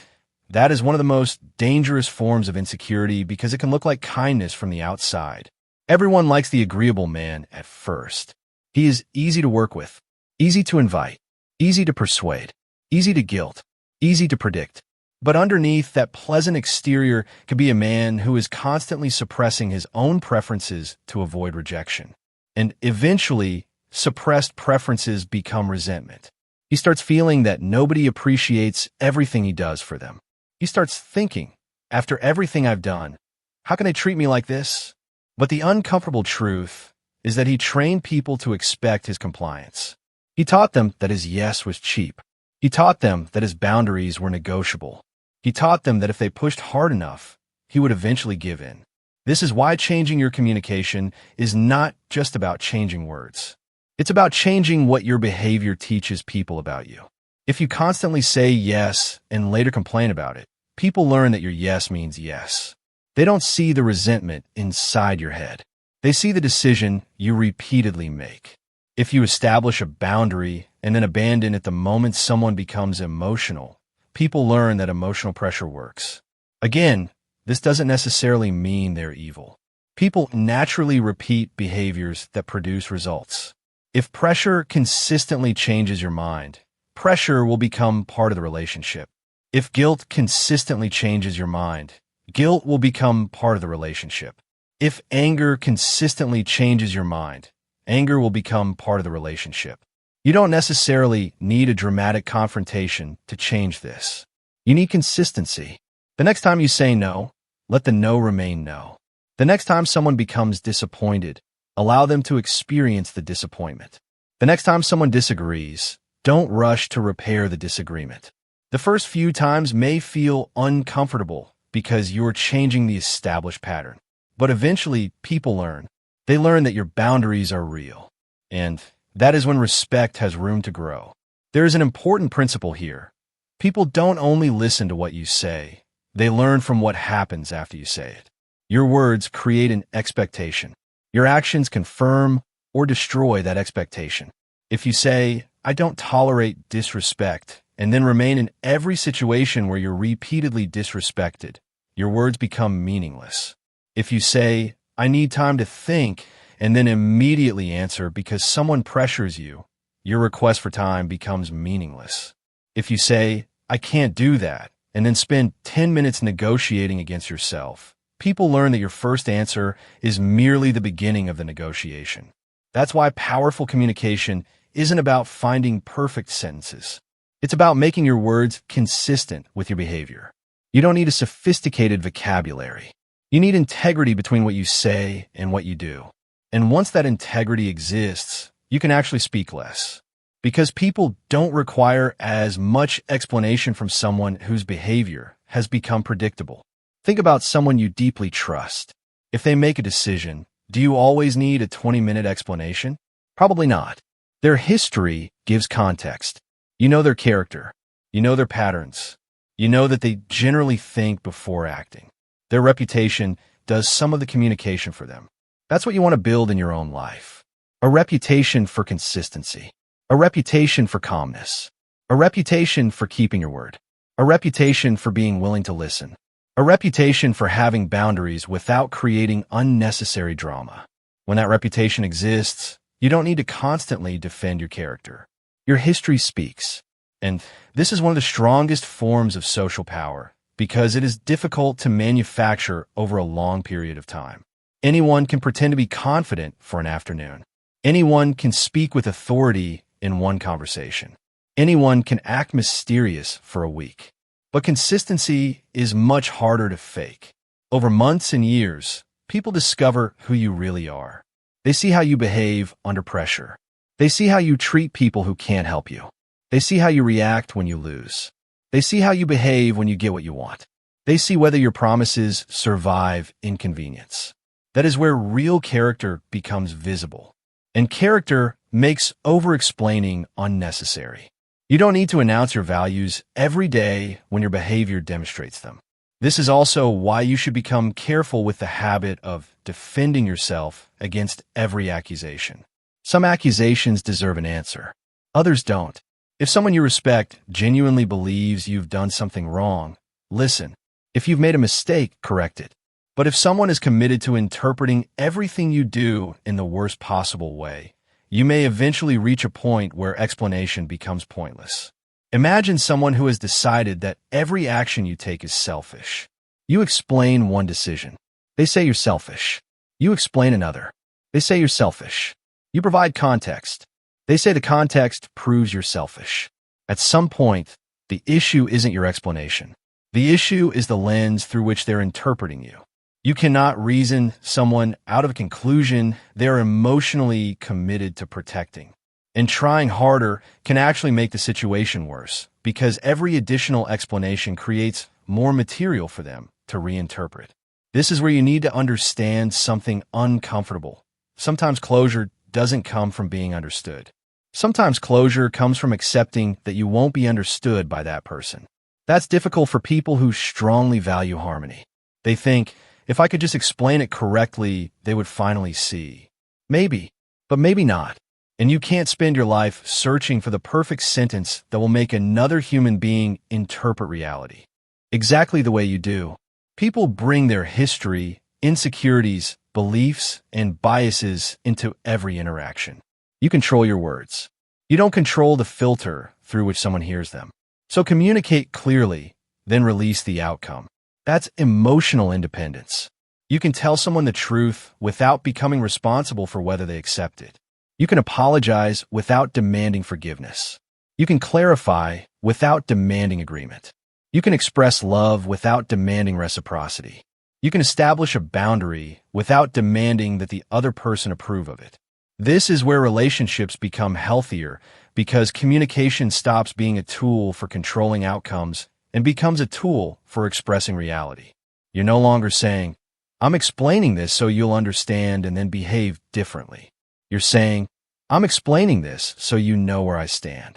that is one of the most dangerous forms of insecurity because it can look like kindness from the outside. Everyone likes the agreeable man at first. He is easy to work with, easy to invite, easy to persuade, easy to guilt, easy to predict. But underneath that pleasant exterior could be a man who is constantly suppressing his own preferences to avoid rejection. And eventually, suppressed preferences become resentment. He starts feeling that nobody appreciates everything he does for them. He starts thinking, after everything I've done, how can they treat me like this? But the uncomfortable truth is that he trained people to expect his compliance. He taught them that his yes was cheap. He taught them that his boundaries were negotiable. He taught them that if they pushed hard enough, he would eventually give in. This is why changing your communication is not just about changing words. It's about changing what your behavior teaches people about you. If you constantly say yes and later complain about it, people learn that your yes means yes. They don't see the resentment inside your head. They see the decision you repeatedly make. If you establish a boundary and then abandon it the moment someone becomes emotional, people learn that emotional pressure works. Again, this doesn't necessarily mean they're evil. People naturally repeat behaviors that produce results. If pressure consistently changes your mind, pressure will become part of the relationship. If guilt consistently changes your mind, guilt will become part of the relationship. If anger consistently changes your mind, anger will become part of the relationship. You don't necessarily need a dramatic confrontation to change this. You need consistency. The next time you say no, let the no remain no. The next time someone becomes disappointed, allow them to experience the disappointment. The next time someone disagrees, don't rush to repair the disagreement. The first few times may feel uncomfortable because you're changing the established pattern. But eventually, people learn. They learn that your boundaries are real. And that is when respect has room to grow. There is an important principle here. People don't only listen to what you say, they learn from what happens after you say it. Your words create an expectation. Your actions confirm or destroy that expectation. If you say, "I don't tolerate disrespect," and then remain in every situation where you're repeatedly disrespected, your words become meaningless. If you say, "I need time to think," and then immediately answer because someone pressures you, your request for time becomes meaningless. If you say, "I can't do that," and then spend 10 minutes negotiating against yourself, people learn that your first answer is merely the beginning of the negotiation. That's why powerful communication isn't about finding perfect sentences. It's about making your words consistent with your behavior. You don't need a sophisticated vocabulary. You need integrity between what you say and what you do. And once that integrity exists, you can actually speak less. Because people don't require as much explanation from someone whose behavior has become predictable. Think about someone you deeply trust. If they make a decision, do you always need a 20-minute explanation? Probably not. Their history gives context. You know their character. You know their patterns. You know that they generally think before acting. Their reputation does some of the communication for them. That's what you want to build in your own life. A reputation for consistency. A reputation for calmness. A reputation for keeping your word. A reputation for being willing to listen. A reputation for having boundaries without creating unnecessary drama. When that reputation exists, you don't need to constantly defend your character. Your history speaks. And this is one of the strongest forms of social power because it is difficult to manufacture over a long period of time. Anyone can pretend to be confident for an afternoon. Anyone can speak with authority in one conversation. Anyone can act mysterious for a week. But consistency is much harder to fake. Over months and years, people discover who you really are. They see how you behave under pressure. They see how you treat people who can't help you. They see how you react when you lose. They see how you behave when you get what you want. They see whether your promises survive inconvenience. That is where real character becomes visible. And character makes over-explaining unnecessary. You don't need to announce your values every day when your behavior demonstrates them. This is also why you should become careful with the habit of defending yourself against every accusation. Some accusations deserve an answer. Others don't. If someone you respect genuinely believes you've done something wrong, listen. If you've made a mistake, correct it. But if someone is committed to interpreting everything you do in the worst possible way, you may eventually reach a point where explanation becomes pointless. Imagine someone who has decided that every action you take is selfish. You explain one decision. They say you're selfish. You explain another. They say you're selfish. You provide context. They say the context proves you're selfish. At some point, the issue isn't your explanation. The issue is the lens through which they're interpreting you. You cannot reason someone out of a conclusion they're emotionally committed to protecting. And trying harder can actually make the situation worse because every additional explanation creates more material for them to reinterpret. This is where you need to understand something uncomfortable. Sometimes closure doesn't come from being understood. Sometimes closure comes from accepting that you won't be understood by that person. That's difficult for people who strongly value harmony. They think, if I could just explain it correctly, they would finally see. Maybe, but maybe not. And you can't spend your life searching for the perfect sentence that will make another human being interpret reality exactly the way you do. People bring their history, insecurities, beliefs, and biases into every interaction. You control your words. You don't control the filter through which someone hears them. So communicate clearly, then release the outcome. That's emotional independence. You can tell someone the truth without becoming responsible for whether they accept it. You can apologize without demanding forgiveness. You can clarify without demanding agreement. You can express love without demanding reciprocity. You can establish a boundary without demanding that the other person approve of it. This is where relationships become healthier because communication stops being a tool for controlling outcomes and becomes a tool for expressing reality. You're no longer saying, "I'm explaining this so you'll understand and then behave differently." You're saying, "I'm explaining this so you know where I stand."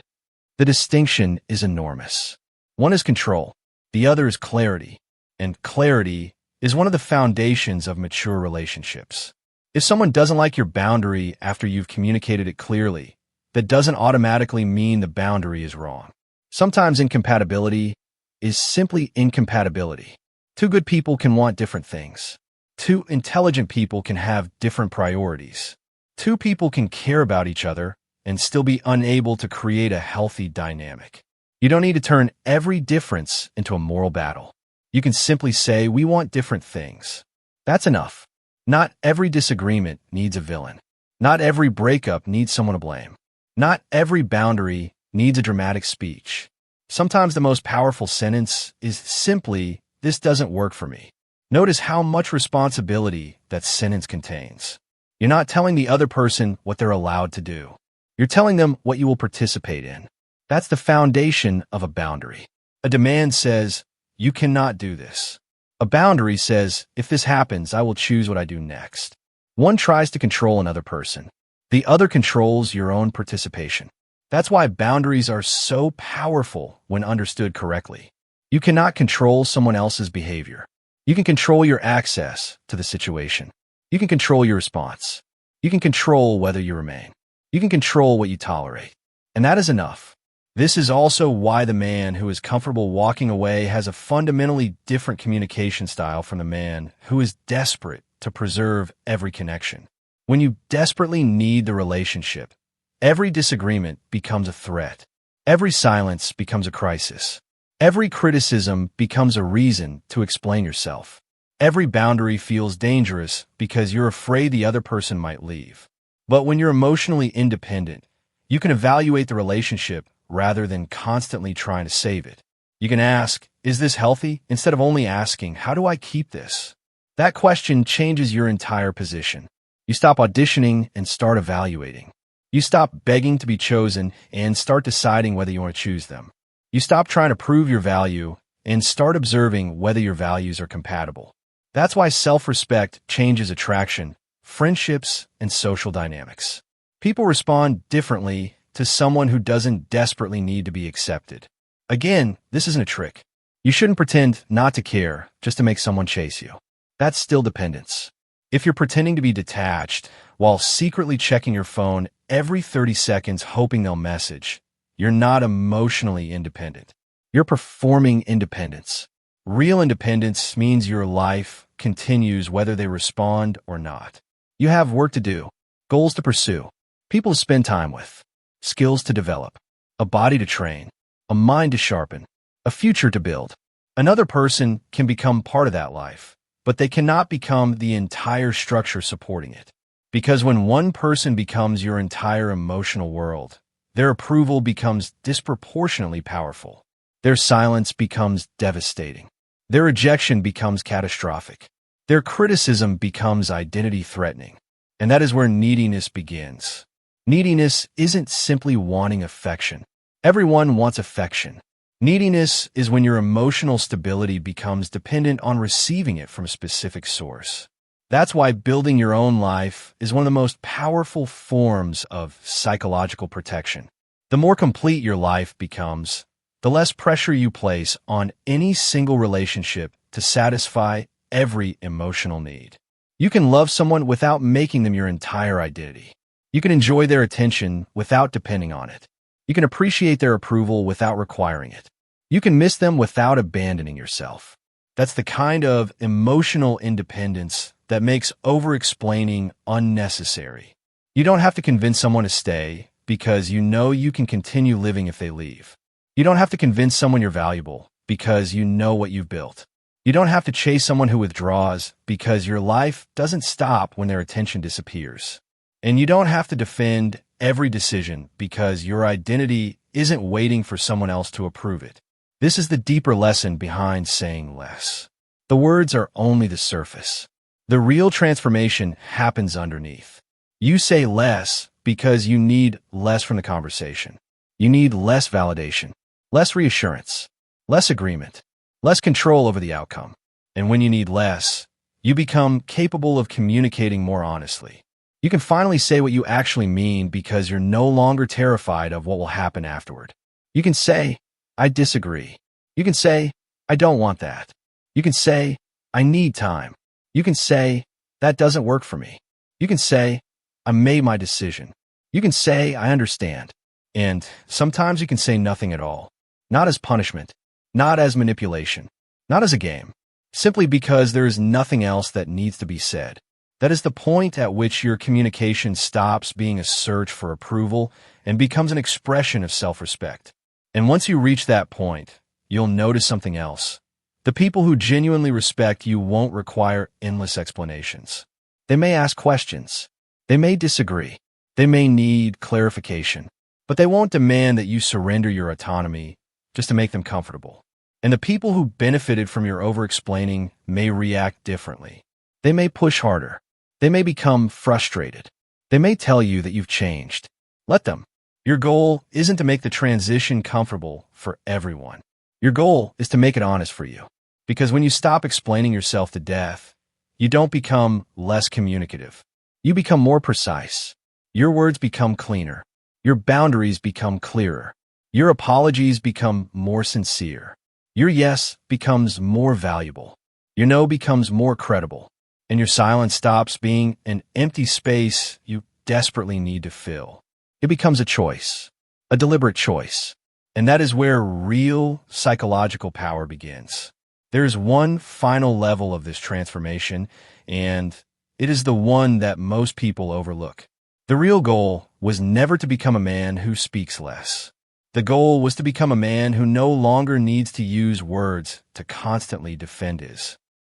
The distinction is enormous. One is control, the other is clarity, and clarity is one of the foundations of mature relationships. If someone doesn't like your boundary after you've communicated it clearly, that doesn't automatically mean the boundary is wrong. Sometimes incompatibility is simply incompatibility. Two good people can want different things. Two intelligent people can have different priorities. Two people can care about each other and still be unable to create a healthy dynamic. You don't need to turn every difference into a moral battle. You can simply say, we want different things. That's enough. Not every disagreement needs a villain. Not every breakup needs someone to blame. Not every boundary needs a dramatic speech. Sometimes the most powerful sentence is simply, this doesn't work for me. Notice how much responsibility that sentence contains. You're not telling the other person what they're allowed to do. You're telling them what you will participate in. That's the foundation of a boundary. A demand says, you cannot do this. A boundary says, if this happens, I will choose what I do next. One tries to control another person. The other controls your own participation. That's why boundaries are so powerful when understood correctly. You cannot control someone else's behavior. You can control your access to the situation. You can control your response. You can control whether you remain. You can control what you tolerate. And that is enough. This is also why the man who is comfortable walking away has a fundamentally different communication style from the man who is desperate to preserve every connection. When you desperately need the relationship, every disagreement becomes a threat. Every silence becomes a crisis. Every criticism becomes a reason to explain yourself. Every boundary feels dangerous because you're afraid the other person might leave. But when you're emotionally independent, you can evaluate the relationship rather than constantly trying to save it. You can ask, is this healthy? Instead of only asking, how do I keep this? That question changes your entire position. You stop auditioning and start evaluating. You stop begging to be chosen and start deciding whether you want to choose them. You stop trying to prove your value and start observing whether your values are compatible. That's why self-respect changes attraction, friendships, and social dynamics. People respond differently to someone who doesn't desperately need to be accepted. Again, this isn't a trick. You shouldn't pretend not to care just to make someone chase you. That's still dependence. If you're pretending to be detached while secretly checking your phone every 30 seconds hoping they'll message, you're not emotionally independent. You're performing independence. Real independence means your life continues whether they respond or not. You have work to do, goals to pursue, people to spend time with, skills to develop, a body to train, a mind to sharpen, a future to build. Another person can become part of that life, but they cannot become the entire structure supporting it. Because when one person becomes your entire emotional world, their approval becomes disproportionately powerful. Their silence becomes devastating. Their rejection becomes catastrophic. Their criticism becomes identity-threatening. And that is where neediness begins. Neediness isn't simply wanting affection. Everyone wants affection. Neediness is when your emotional stability becomes dependent on receiving it from a specific source. That's why building your own life is one of the most powerful forms of psychological protection. The more complete your life becomes, the less pressure you place on any single relationship to satisfy every emotional need. You can love someone without making them your entire identity. You can enjoy their attention without depending on it. You can appreciate their approval without requiring it. You can miss them without abandoning yourself. That's the kind of emotional independence that makes over-explaining unnecessary. You don't have to convince someone to stay because you know you can continue living if they leave. You don't have to convince someone you're valuable because you know what you've built. You don't have to chase someone who withdraws because your life doesn't stop when their attention disappears. And you don't have to defend every decision because your identity isn't waiting for someone else to approve it. This is the deeper lesson behind saying less. The words are only the surface. The real transformation happens underneath. You say less because you need less from the conversation. You need less validation, less reassurance, less agreement, less control over the outcome. And when you need less, you become capable of communicating more honestly. You can finally say what you actually mean because you're no longer terrified of what will happen afterward. You can say, I disagree. You can say, I don't want that. You can say, I need time. You can say, that doesn't work for me. You can say, I made my decision. You can say, I understand. And sometimes you can say nothing at all. not as punishment, not as manipulation, not as a game, simply because there is nothing else that needs to be said. That is the point at which your communication stops being a search for approval and becomes an expression of self-respect. And once you reach that point, you'll notice something else. The people who genuinely respect you won't require endless explanations. They may ask questions. They may disagree. They may need clarification. But they won't demand that you surrender your autonomy just to make them comfortable. And the people who benefited from your over-explaining may react differently. They may push harder. They may become frustrated. They may tell you that you've changed. Let them. Your goal isn't to make the transition comfortable for everyone. Your goal is to make it honest for you. Because when you stop explaining yourself to death, you don't become less communicative. You become more precise. Your words become cleaner. Your boundaries become clearer. Your apologies become more sincere. Your yes becomes more valuable. Your no becomes more credible. And your silence stops being an empty space you desperately need to fill. It becomes a choice, a deliberate choice. And that is where real psychological power begins. There is one final level of this transformation, and it is the one that most people overlook. The real goal was never to become a man who speaks less. The goal was to become a man who no longer needs to use words to constantly defend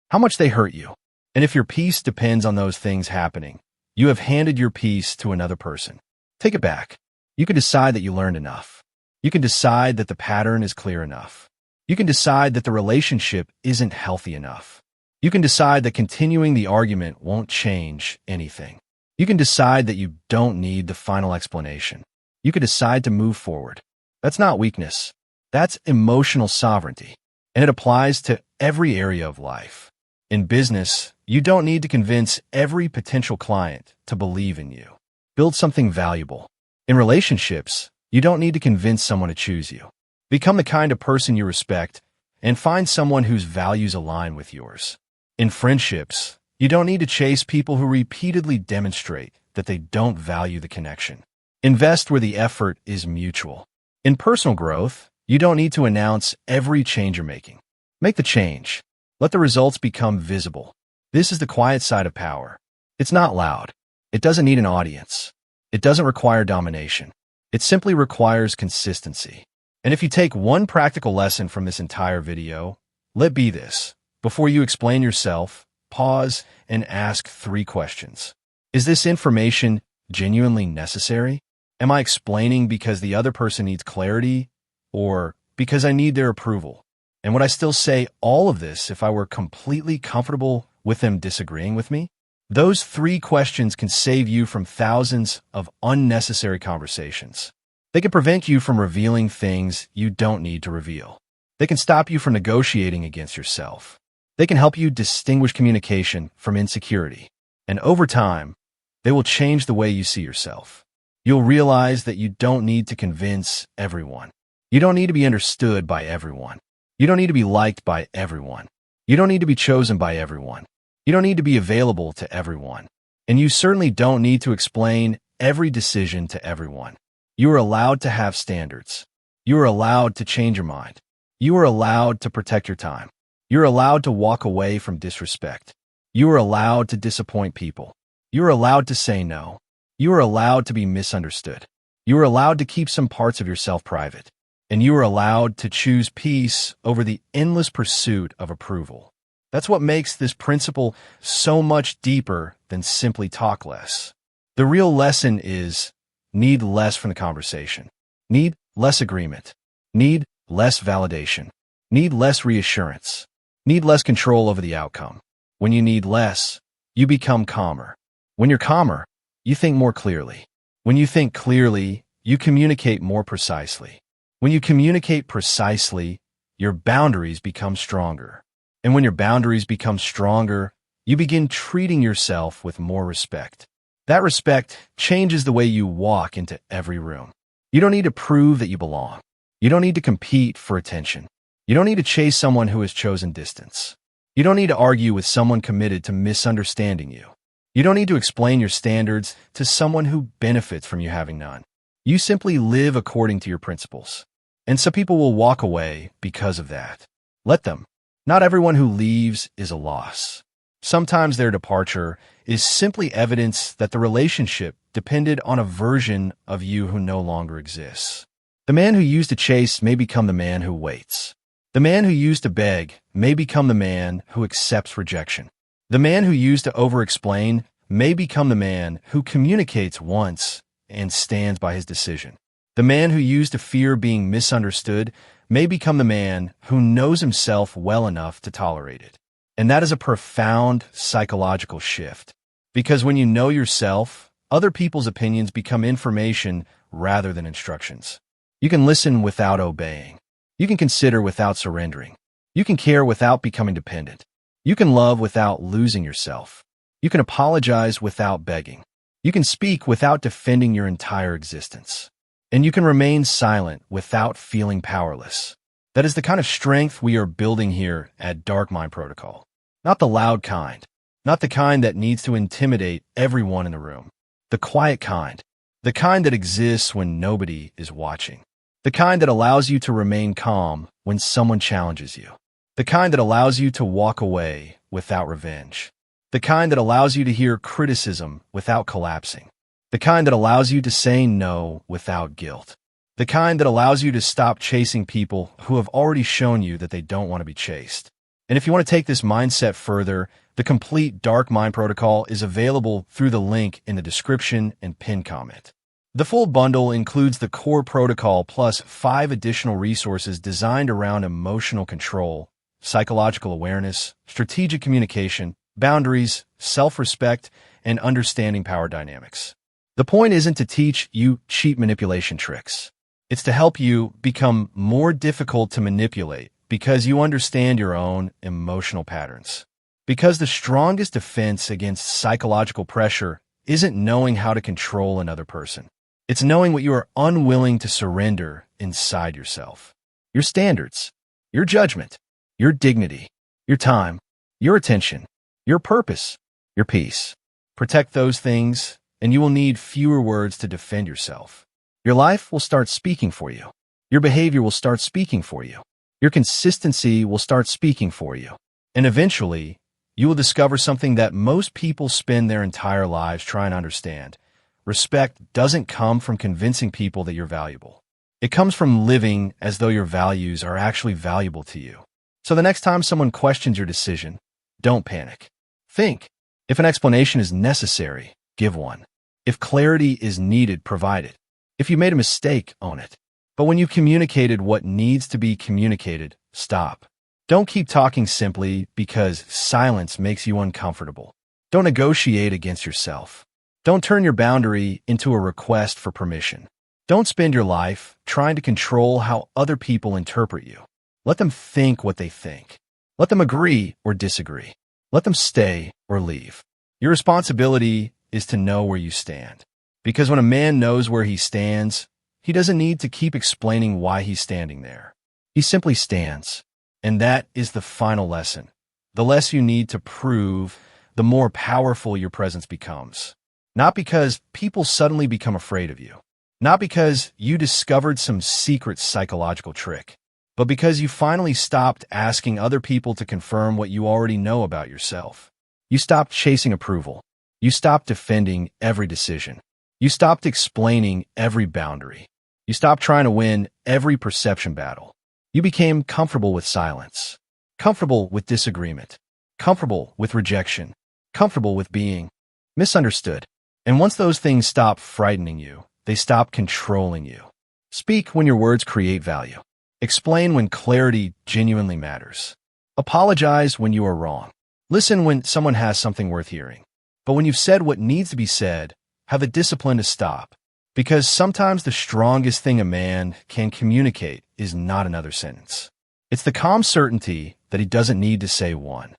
how much they hurt you. And if your peace depends on those things happening, you have handed your peace to another person. Take it back. You can decide that you learned enough. You can decide that the pattern is clear enough. You can decide that the relationship isn't healthy enough. You can decide that continuing the argument won't change anything. You can decide that you don't need the final explanation. You can decide to move forward. That's not weakness. That's emotional sovereignty. And it applies to every area of life. In business, you don't need to convince every potential client to believe in you. Build something valuable. In relationships, you don't need to convince someone to choose you. Become the kind of person you respect and find someone whose values align with yours. In friendships, you don't need to chase people who repeatedly demonstrate that they don't value the connection. Invest where the effort is mutual. In personal growth, you don't need to announce every change you're making. Make the change. Let the results become visible. This is the quiet side of power. It's not loud. It doesn't need an audience. It doesn't require domination. It simply requires consistency. And if you take one practical lesson from this entire video, let be this. Before you explain yourself, pause and ask 3 questions. Is this information genuinely necessary? Am I explaining because the other person needs clarity or because I need their approval? And would I still say all of this if I were completely comfortable with them disagreeing with me? Those 3 questions can save you from thousands of unnecessary conversations. They can prevent you from revealing things you don't need to reveal. They can stop you from negotiating against yourself. They can help you distinguish communication from insecurity. And over time, they will change the way you see yourself. You'll realize that you don't need to convince everyone. You don't need to be understood by everyone. You don't need to be liked by everyone. You don't need to be chosen by everyone. You don't need to be available to everyone. And you certainly don't need to explain every decision to everyone. You are allowed to have standards. You are allowed to change your mind. You are allowed to protect your time. You're allowed to walk away from disrespect. You are allowed to disappoint people. You are allowed to say no. You are allowed to be misunderstood. You are allowed to keep some parts of yourself private. And you are allowed to choose peace over the endless pursuit of approval. That's what makes this principle so much deeper than simply talk less. The real lesson is need less from the conversation. Need less agreement. Need less validation. Need less reassurance. Need less control over the outcome. When you need less, you become calmer. When you're calmer, you think more clearly. When you think clearly, you communicate more precisely. When you communicate precisely, your boundaries become stronger. And when your boundaries become stronger, you begin treating yourself with more respect. That respect changes the way you walk into every room. You don't need to prove that you belong. You don't need to compete for attention. You don't need to chase someone who has chosen distance. You don't need to argue with someone committed to misunderstanding you. You don't need to explain your standards to someone who benefits from you having none. You simply live according to your principles. And some people will walk away because of that. Let them. Not everyone who leaves is a loss. Sometimes their departure is simply evidence that the relationship depended on a version of you who no longer exists. The man who used to chase may become the man who waits. The man who used to beg may become the man who accepts rejection. The man who used to over-explain may become the man who communicates once and stands by his decision. The man who used to fear being misunderstood may become the man who knows himself well enough to tolerate it. And that is a profound psychological shift. Because when you know yourself, other people's opinions become information rather than instructions. You can listen without obeying. You can consider without surrendering. You can care without becoming dependent. You can love without losing yourself. You can apologize without begging. You can speak without defending your entire existence. And you can remain silent without feeling powerless. That is the kind of strength we are building here at Dark Mind Protocol. Not the loud kind. Not the kind that needs to intimidate everyone in the room. The quiet kind. The kind that exists when nobody is watching. The kind that allows you to remain calm when someone challenges you. The kind that allows you to walk away without revenge. The kind that allows you to hear criticism without collapsing. The kind that allows you to say no without guilt. The kind that allows you to stop chasing people who have already shown you that they don't want to be chased. And if you want to take this mindset further, the complete Dark Mind Protocol is available through the link in the description and pinned comment. The full bundle includes the core protocol plus 5 additional resources designed around emotional control, psychological awareness, strategic communication, boundaries, self-respect, and understanding power dynamics. The point isn't to teach you cheap manipulation tricks. It's to help you become more difficult to manipulate because you understand your own emotional patterns. Because the strongest defense against psychological pressure isn't knowing how to control another person. It's knowing what you are unwilling to surrender inside yourself. Your standards, your judgment, your dignity, your time, your attention, your purpose, your peace. Protect those things, and you will need fewer words to defend yourself. Your life will start speaking for you. Your behavior will start speaking for you. Your consistency will start speaking for you. And eventually, you will discover something that most people spend their entire lives trying to understand. Respect doesn't come from convincing people that you're valuable. It comes from living as though your values are actually valuable to you. So the next time someone questions your decision, don't panic. Think. If an explanation is necessary, give one. If clarity is needed, provide it. If you made a mistake, own it. But when you communicated what needs to be communicated, stop. Don't keep talking simply because silence makes you uncomfortable. Don't negotiate against yourself. Don't turn your boundary into a request for permission. Don't spend your life trying to control how other people interpret you. Let them think what they think. Let them agree or disagree. Let them stay or leave. Your responsibility is to know where you stand. Because when a man knows where he stands, he doesn't need to keep explaining why he's standing there. He simply stands. And that is the final lesson. The less you need to prove, the more powerful your presence becomes. Not because people suddenly become afraid of you. Not because you discovered some secret psychological trick. But because you finally stopped asking other people to confirm what you already know about yourself. You stopped chasing approval. You stopped defending every decision. You stopped explaining every boundary. You stopped trying to win every perception battle. You became comfortable with silence, comfortable with disagreement, comfortable with rejection, comfortable with being misunderstood. And once those things stop frightening you, they stop controlling you. Speak when your words create value. Explain when clarity genuinely matters. Apologize when you are wrong. Listen when someone has something worth hearing. But when you've said what needs to be said, have the discipline to stop. Because sometimes the strongest thing a man can communicate is not another sentence. It's the calm certainty that he doesn't need to say one.